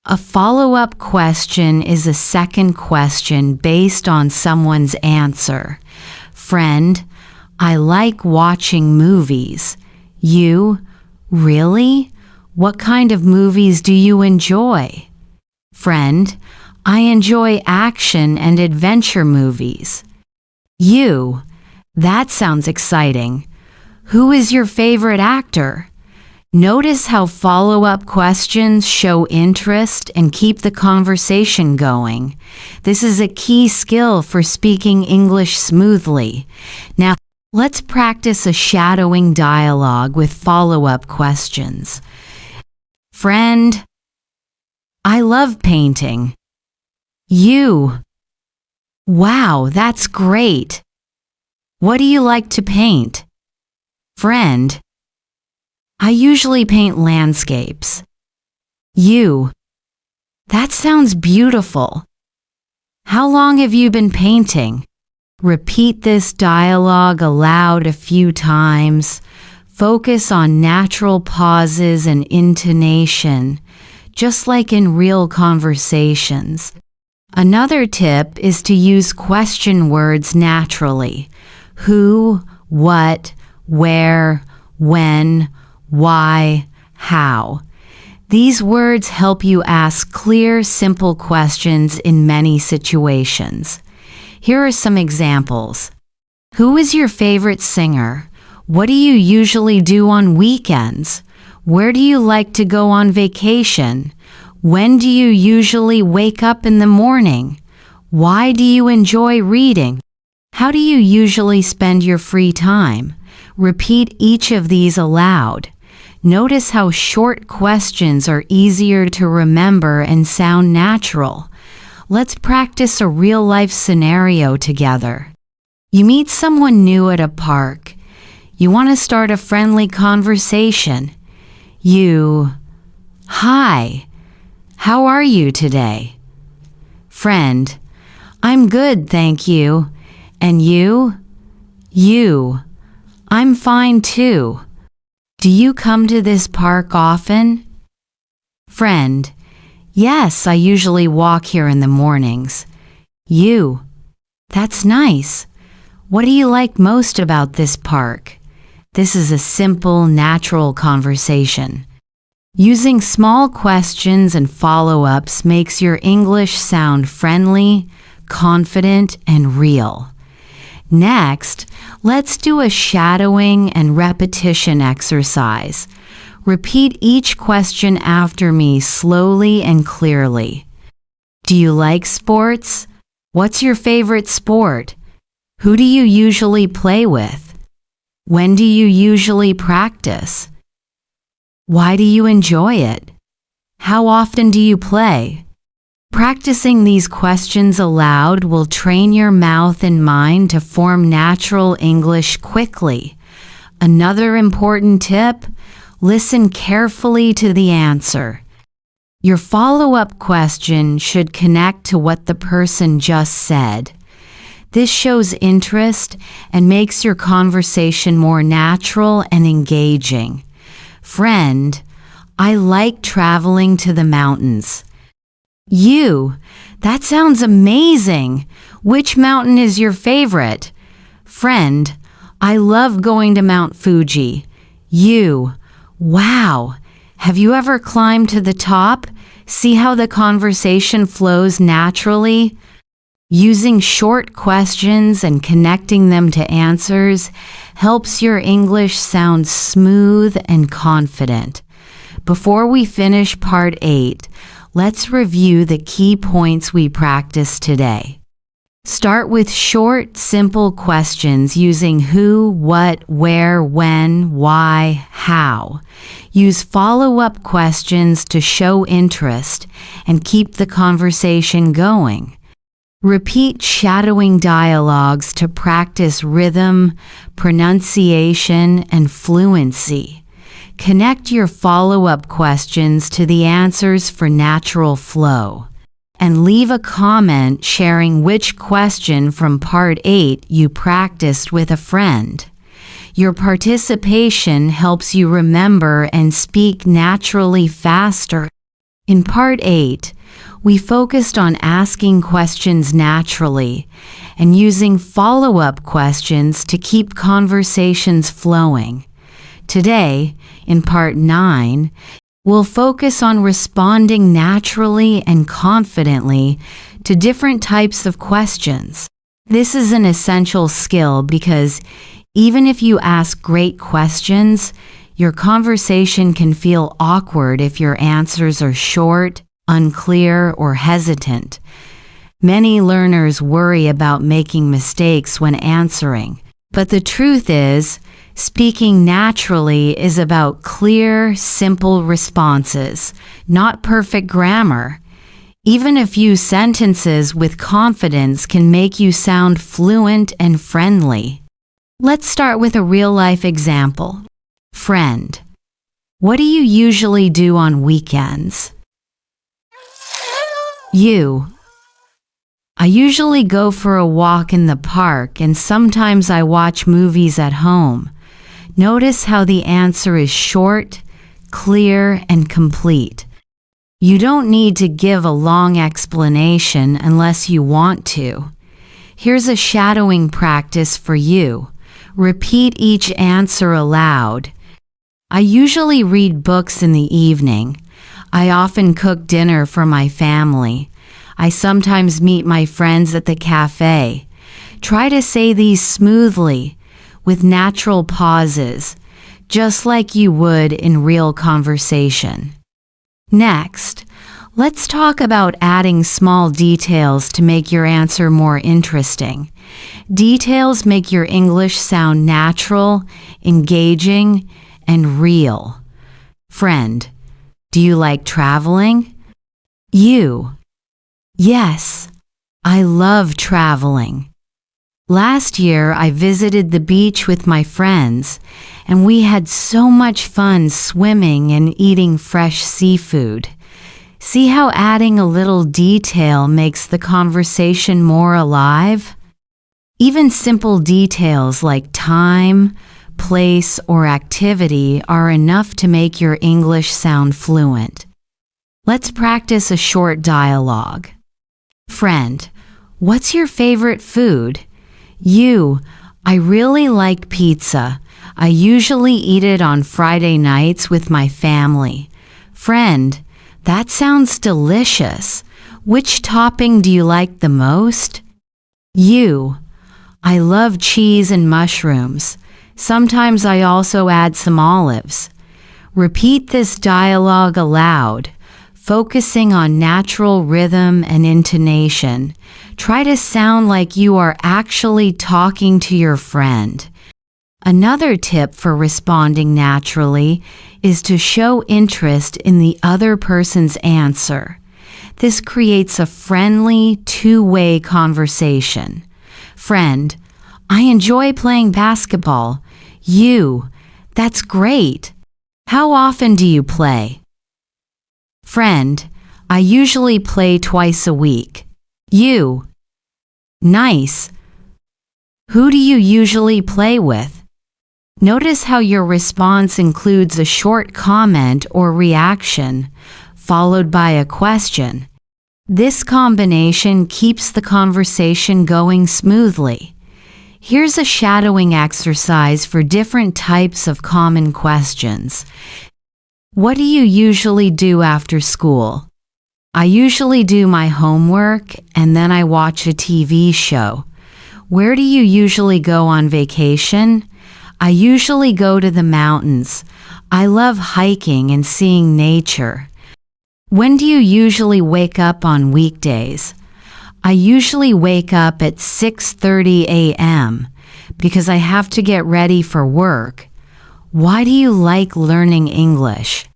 A follow-up question is a second question based on someone's answer. Friend, I like watching movies. You, really? What kind of movies do you enjoy? Friend, I enjoy action and adventure movies. You, that sounds exciting. Who is your favorite actor? Notice how follow-up questions show interest and keep the conversation going. This is a key skill for speaking English smoothly. Now, let's practice a shadowing dialogue with follow-up questions. Friend, I love painting. You, wow, that's great. What do you like to paint? Friend, I usually paint landscapes. You, that sounds beautiful. How long have you been painting? Repeat this dialogue aloud a few times. Focus on natural pauses and intonation, just like in real conversations. Another tip is to use question words naturally. Who, what, where, when, why, how. These words help you ask clear, simple questions in many situations. Here are some examples. Who is your favorite singer? What do you usually do on weekends? Where do you like to go on vacation? When do you usually wake up in the morning? Why do you enjoy reading? How do you usually spend your free time? Repeat each of these aloud. Notice how short questions are easier to remember and sound natural. Let's practice a real-life scenario together. You meet someone new at a park. You want to start a friendly conversation. Hi, how are you today? Friend, I'm good, thank you. And you? I'm fine too. Do you come to this park often? Friend, yes, I usually walk here in the mornings. You, that's nice. What do you like most about this park? This is a simple, natural conversation. Using small questions and follow-ups makes your English sound friendly, confident, and real. Next, let's do a shadowing and repetition exercise. Repeat each question after me slowly and clearly. Do you like sports? What's your favorite sport? Who do you usually play with? When do you usually practice? Why do you enjoy it? How often do you play? Practicing these questions aloud will train your mouth and mind to form natural English quickly. Another important tip: listen carefully to the answer. Your follow-up question should connect to what the person just said. This shows interest and makes your conversation more natural and engaging. Friend, I like traveling to the mountains. You, that sounds amazing. Which mountain is your favorite? Friend, I love going to Mount Fuji. You, wow. Have you ever climbed to the top? See how the conversation flows naturally? Using short questions and connecting them to answers helps your English sound smooth and confident. Before we finish part 8, let's review the key points we practiced today. Start with short, simple questions using who, what, where, when, why, how. Use follow-up questions to show interest and keep the conversation going. Repeat shadowing dialogues to practice rhythm, pronunciation, and fluency. Connect your follow-up questions to the answers for natural flow. And leave a comment sharing which question from part 8 you practiced with a friend. Your participation helps you remember and speak naturally faster. In part 8, we focused on asking questions naturally and using follow-up questions to keep conversations flowing. Today, in part 9, we'll focus on responding naturally and confidently to different types of questions. This is an essential skill because even if you ask great questions, your conversation can feel awkward if your answers are short, unclear, or hesitant. Many learners worry about making mistakes when answering, but the truth is, speaking naturally is about clear, simple responses, not perfect grammar. Even a few sentences with confidence can make you sound fluent and friendly. Let's start with a real-life example. Friend, what do you usually do on weekends? You, I usually go for a walk in the park and sometimes I watch movies at home. Notice how the answer is short, clear, and complete. You don't need to give a long explanation unless you want to. Here's a shadowing practice for you. Repeat each answer aloud. I usually read books in the evening. I often cook dinner for my family. I sometimes meet my friends at the cafe. Try to say these smoothly, with natural pauses, just like you would in real conversation. Next, let's talk about adding small details to make your answer more interesting. Details make your English sound natural, engaging, and real. Friend, do you like traveling? You, yes, I love traveling. Last year, I visited the beach with my friends, and we had so much fun swimming and eating fresh seafood. See how adding a little detail makes the conversation more alive? Even simple details like time, place, or activity are enough to make your English sound fluent. Let's practice a short dialogue. Friend, what's your favorite food? You, I really like pizza. I usually eat it on Friday nights with my family. Friend, that sounds delicious. Which topping do you like the most? You, I love cheese and mushrooms. Sometimes I also add some olives. Repeat this dialogue aloud, focusing on natural rhythm and intonation. Try to sound like you are actually talking to your friend. Another tip for responding naturally is to show interest in the other person's answer. This creates a friendly, two-way conversation. Friend, I enjoy playing basketball. You, that's great. How often do you play? Friend, I usually play twice a week. You, nice. Who do you usually play with? Notice how your response includes a short comment or reaction, followed by a question. This combination keeps the conversation going smoothly. Here's a shadowing exercise for different types of common questions. What do you usually do after school? I usually do my homework and then I watch a TV show. Where do you usually go on vacation? I usually go to the mountains. I love hiking and seeing nature. When do you usually wake up on weekdays? I usually wake up at 6:30 a.m. because I have to get ready for work. Why do you like learning English?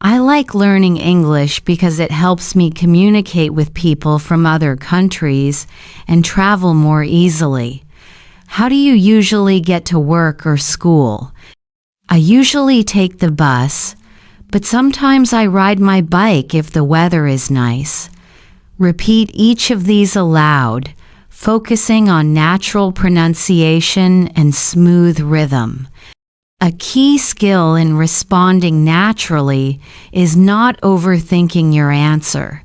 I like learning English because it helps me communicate with people from other countries and travel more easily. How do you usually get to work or school? I usually take the bus, but sometimes I ride my bike if the weather is nice. Repeat each of these aloud, focusing on natural pronunciation and smooth rhythm. A key skill in responding naturally is not overthinking your answer.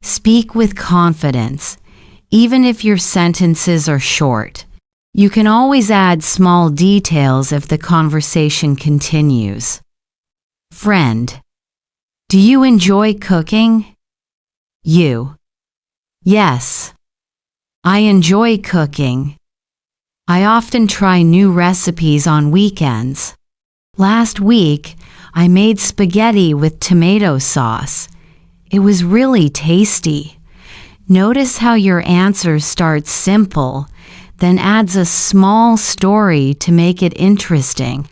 Speak with confidence, even if your sentences are short. You can always add small details if the conversation continues. Friend, do you enjoy cooking? You, yes, I enjoy cooking. I often try new recipes on weekends. Last week, I made spaghetti with tomato sauce. It was really tasty. Notice how your answer starts simple, then adds a small story to make it interesting.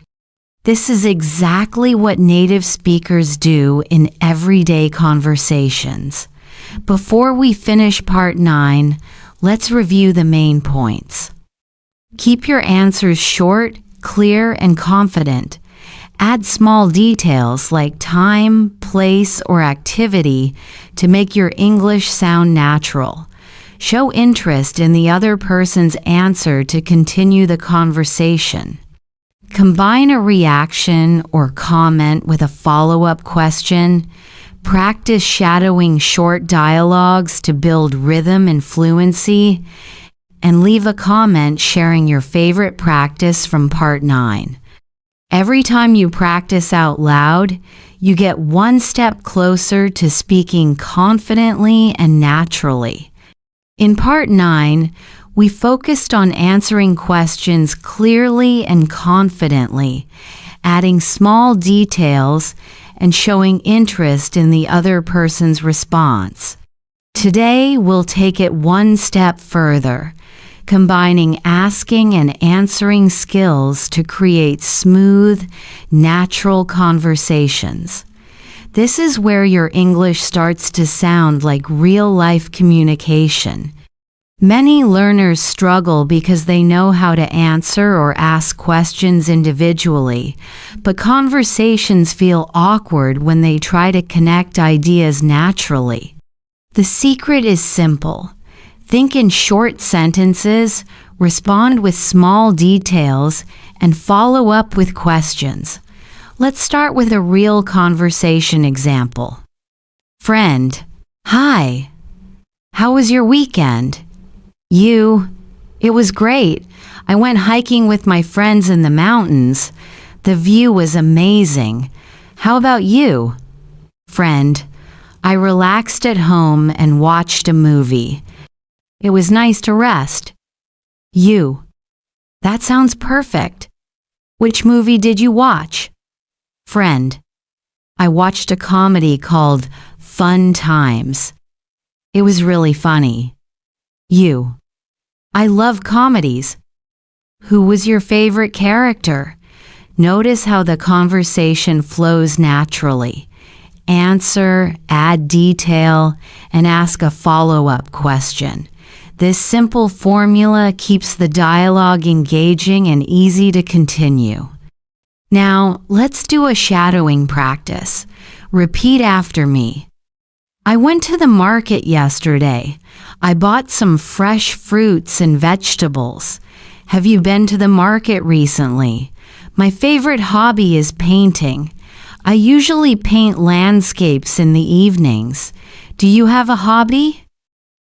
This is exactly what native speakers do in everyday conversations. Before we finish part 9, let's review the main points. Keep your answers short, clear, and confident. Add small details like time, place, or activity to make your English sound natural. Show interest in the other person's answer to continue the conversation. Combine a reaction or comment with a follow-up question. Practice shadowing short dialogues to build rhythm and fluency. And leave a comment sharing your favorite practice from part 9. Every time you practice out loud, you get one step closer to speaking confidently and naturally. In part 9, we focused on answering questions clearly and confidently, adding small details and showing interest in the other person's response. Today, we'll take it one step further, combining asking and answering skills to create smooth, natural conversations. This is where your English starts to sound like real-life communication. Many learners struggle because they know how to answer or ask questions individually, but conversations feel awkward when they try to connect ideas naturally. The secret is simple. Think in short sentences, respond with small details, and follow up with questions. Let's start with a real conversation example. Friend, hi. How was your weekend? You, it was great. I went hiking with my friends in the mountains. The view was amazing. How about you? Friend, I relaxed at home and watched a movie. It was nice to rest. You, that sounds perfect. Which movie did you watch? Friend, I watched a comedy called Fun Times. It was really funny. You, I love comedies. Who was your favorite character? Notice how the conversation flows naturally. answer, add detail, and ask a follow-up question. This simple formula keeps the dialogue engaging and easy to continue. Now, let's do a shadowing practice. Repeat after me. I went to the market yesterday. I bought some fresh fruits and vegetables. Have you been to the market recently? My favorite hobby is painting. I usually paint landscapes in the evenings. Do you have a hobby?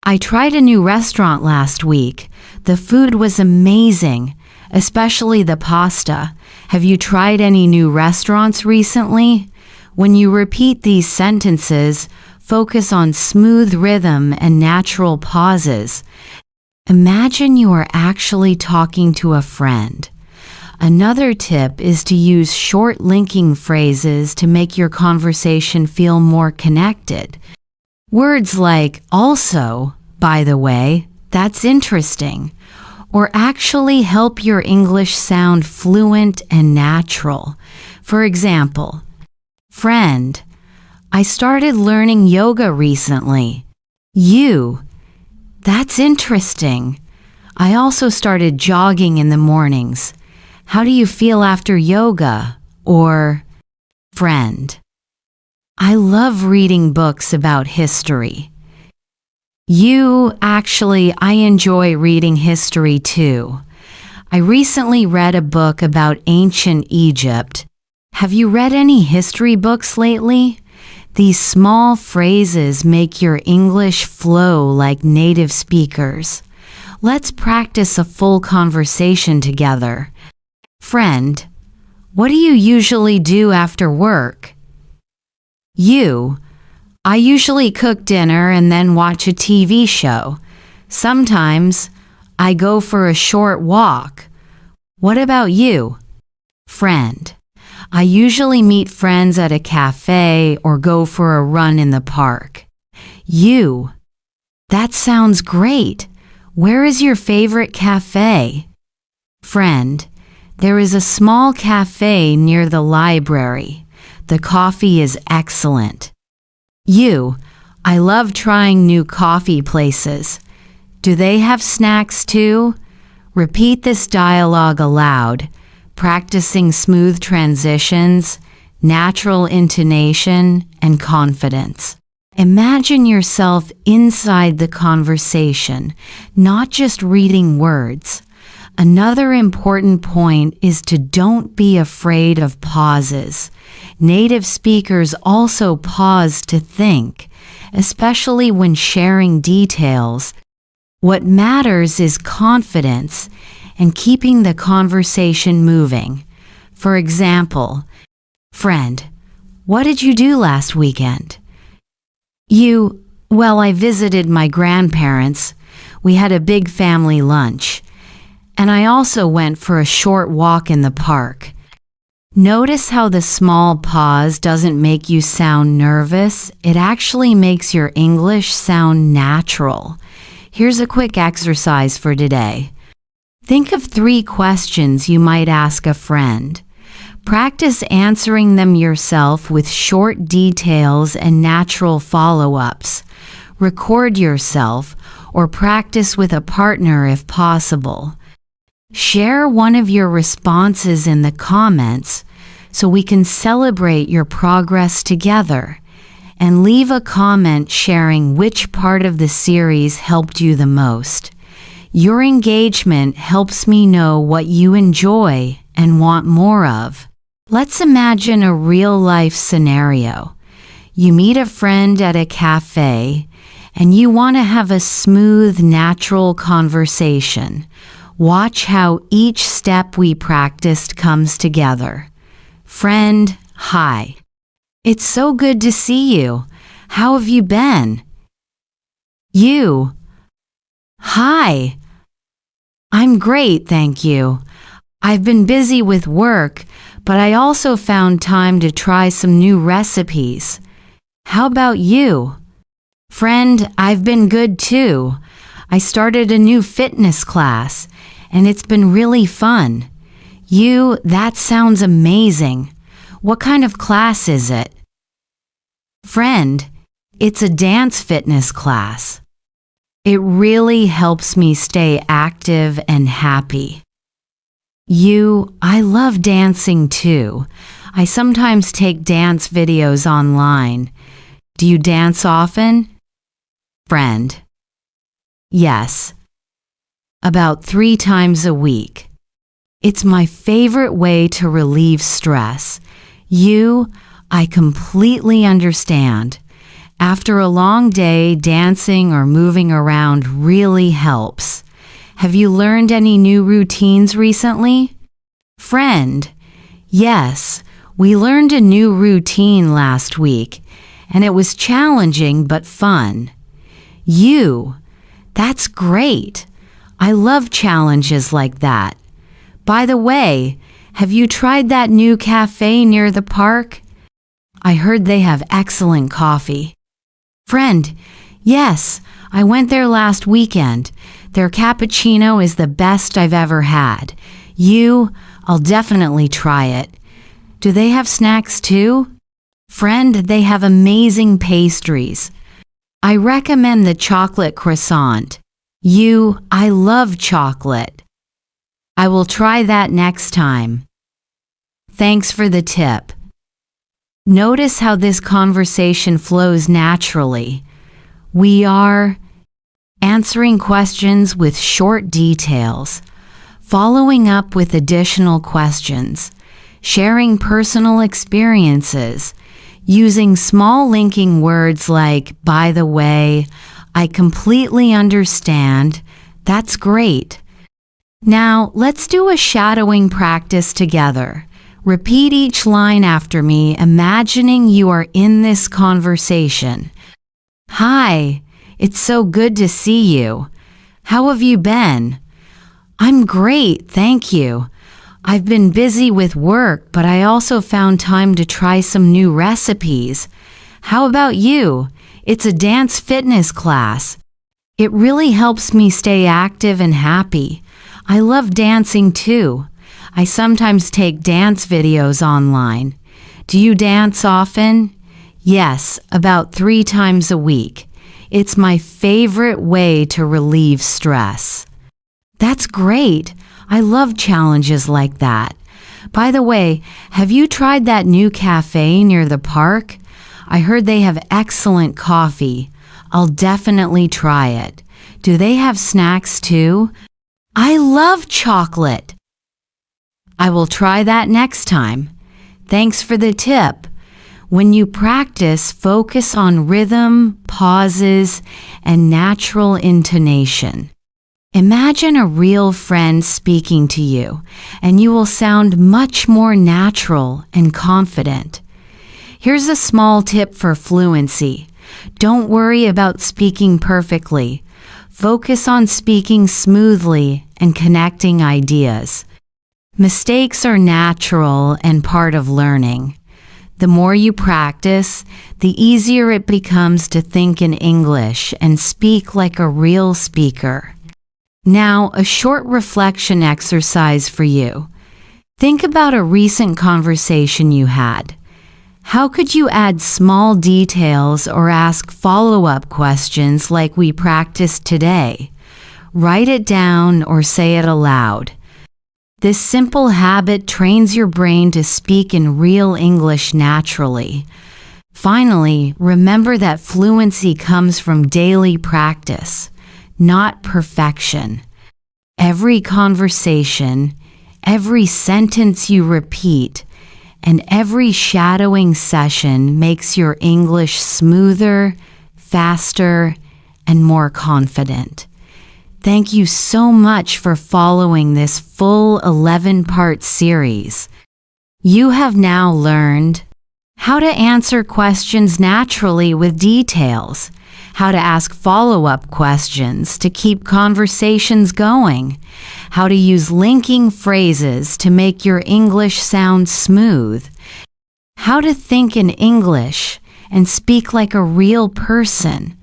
I tried a new restaurant last week. The food was amazing, especially the pasta. Have you tried any new restaurants recently? When you repeat these sentences, focus on smooth rhythm and natural pauses. Imagine you are actually talking to a friend. Another tip is to use short linking phrases to make your conversation feel more connected. Words like also, by the way, that's interesting, or actually help your English sound fluent and natural. For example, friend, I started learning yoga recently. You, that's interesting. I also started jogging in the mornings. How do you feel after yoga? Or, friend, I love reading books about history. You, actually, I enjoy reading history too. I recently read a book about ancient Egypt. Have you read any history books lately? These small phrases make your English flow like native speakers. Let's practice a full conversation together. Friend, what do you usually do after work? You, I usually cook dinner and then watch a TV show. Sometimes I go for a short walk. What about you? Friend, I usually meet friends at a cafe or go for a run in the park. You, that sounds great. Where is your favorite cafe? Friend, there is a small cafe near the library. The coffee is excellent. You, I love trying new coffee places. Do they have snacks too? Repeat this dialogue aloud, practicing smooth transitions, natural intonation, and confidence. Imagine yourself inside the conversation, not just reading words. Another important point is to don't be afraid of pauses. Native speakers also pause to think, especially when sharing details. What matters is confidence and keeping the conversation moving. For example, friend, what did you do last weekend? You, well, I visited my grandparents. We had a big family lunch. And I also went for a short walk in the park. Notice how the small pause doesn't make you sound nervous. It actually makes your English sound natural. Here's a quick exercise for today. Think of 3 questions you might ask a friend. Practice answering them yourself with short details and natural follow-ups. Record yourself or practice with a partner if possible. Share one of your responses in the comments so we can celebrate your progress together, and leave a comment sharing which part of the series helped you the most. Your engagement helps me know what you enjoy and want more of. Let's imagine a real-life scenario. You meet a friend at a cafe and you want to have a smooth, natural conversation. Watch how each step we practiced comes together. Friend, hi. It's so good to see you. How have you been? You, hi. I'm great, thank you. I've been busy with work, but I also found time to try some new recipes. How about you? Friend, I've been good too. I started a new fitness class, and it's been really fun. You, that sounds amazing. What kind of class is it? Friend, it's a dance fitness class. It really helps me stay active and happy. I love dancing too. I sometimes take dance videos online. Do you dance often? Friend, yes, about 3 times a week. It's my favorite way to relieve stress. I completely understand. After a long day, dancing or moving around really helps. Have you learned any new routines recently? Friend, yes, we learned a new routine last week, and it was challenging but fun. That's great. I love challenges like that. By the way, have you tried that new cafe near the park? I heard they have excellent coffee. Friend, yes, I went there last weekend. Their cappuccino is the best I've ever had. I'll definitely try it. Do they have snacks too? Friend, they have amazing pastries. I recommend the chocolate croissant. I love chocolate. I will try that next time. Thanks for the tip. Notice how this conversation flows naturally. We are answering questions with short details, following up with additional questions, sharing personal experiences, using small linking words like, by the way, I completely understand. That's great. Now, let's do a shadowing practice together. Repeat each line after me, imagining you are in this conversation. Hi, it's so good to see you. How have you been? I'm great, thank you. I've been busy with work, but I also found time to try some new recipes. How about you? It's a dance fitness class. It really helps me stay active and happy. I love dancing too. I sometimes take dance videos online. Do you dance often? Yes, about 3 times a week. It's my favorite way to relieve stress. That's great. I love challenges like that. By the way, have you tried that new cafe near the park? I heard they have excellent coffee. I'll definitely try it. Do they have snacks too? I love chocolate. I will try that next time. Thanks for the tip. When you practice, focus on rhythm, pauses, and natural intonation. Imagine a real friend speaking to you, and you will sound much more natural and confident. Here's a small tip for fluency. Don't worry about speaking perfectly. Focus on speaking smoothly and connecting ideas. Mistakes are natural and part of learning. The more you practice, the easier it becomes to think in English and speak like a real speaker. Now, a short reflection exercise for you. Think about a recent conversation you had. How could you add small details or ask follow-up questions like we practiced today? Write it down or say it aloud. This simple habit trains your brain to speak in real English naturally. Finally, remember that fluency comes from daily practice, not perfection. Every conversation, every sentence you repeat, and every shadowing session makes your English smoother, faster, and more confident. Thank you so much for following this full 11-part series. You have now learned how to answer questions naturally with details, how to ask follow-up questions to keep conversations going, how to use linking phrases to make your English sound smooth, how to think in English and speak like a real person.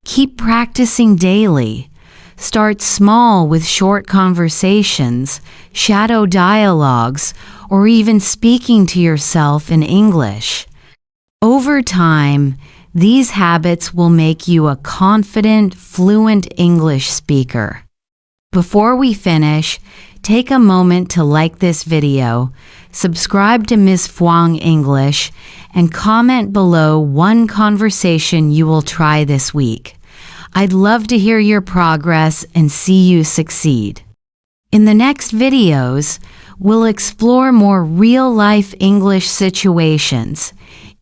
Keep practicing daily. Start small with short conversations, shadow dialogues, or even speaking to yourself in English. Over time, these habits will make you a confident, fluent English speaker. Before we finish, take a moment to like this video, subscribe to Ms. Fluent English, and comment below one conversation you will try this week. I'd love to hear your progress and see you succeed. In the next videos, we'll explore more real-life English situations,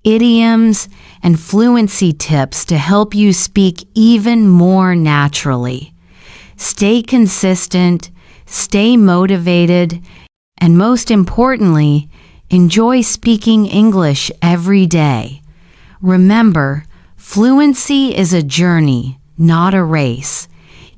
idioms, and fluency tips to help you speak even more naturally. Stay consistent, stay motivated, and most importantly, enjoy speaking English every day. Remember, fluency is a journey, not a race.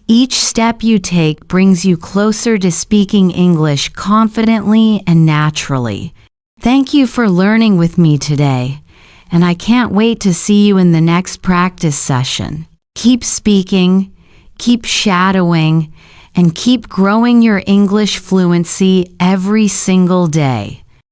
Each step you take brings you closer to speaking English confidently and naturally. Thank you for learning with me today, and I can't wait to see you in the next practice session. Keep speaking, keep shadowing, and keep growing your English fluency every single day.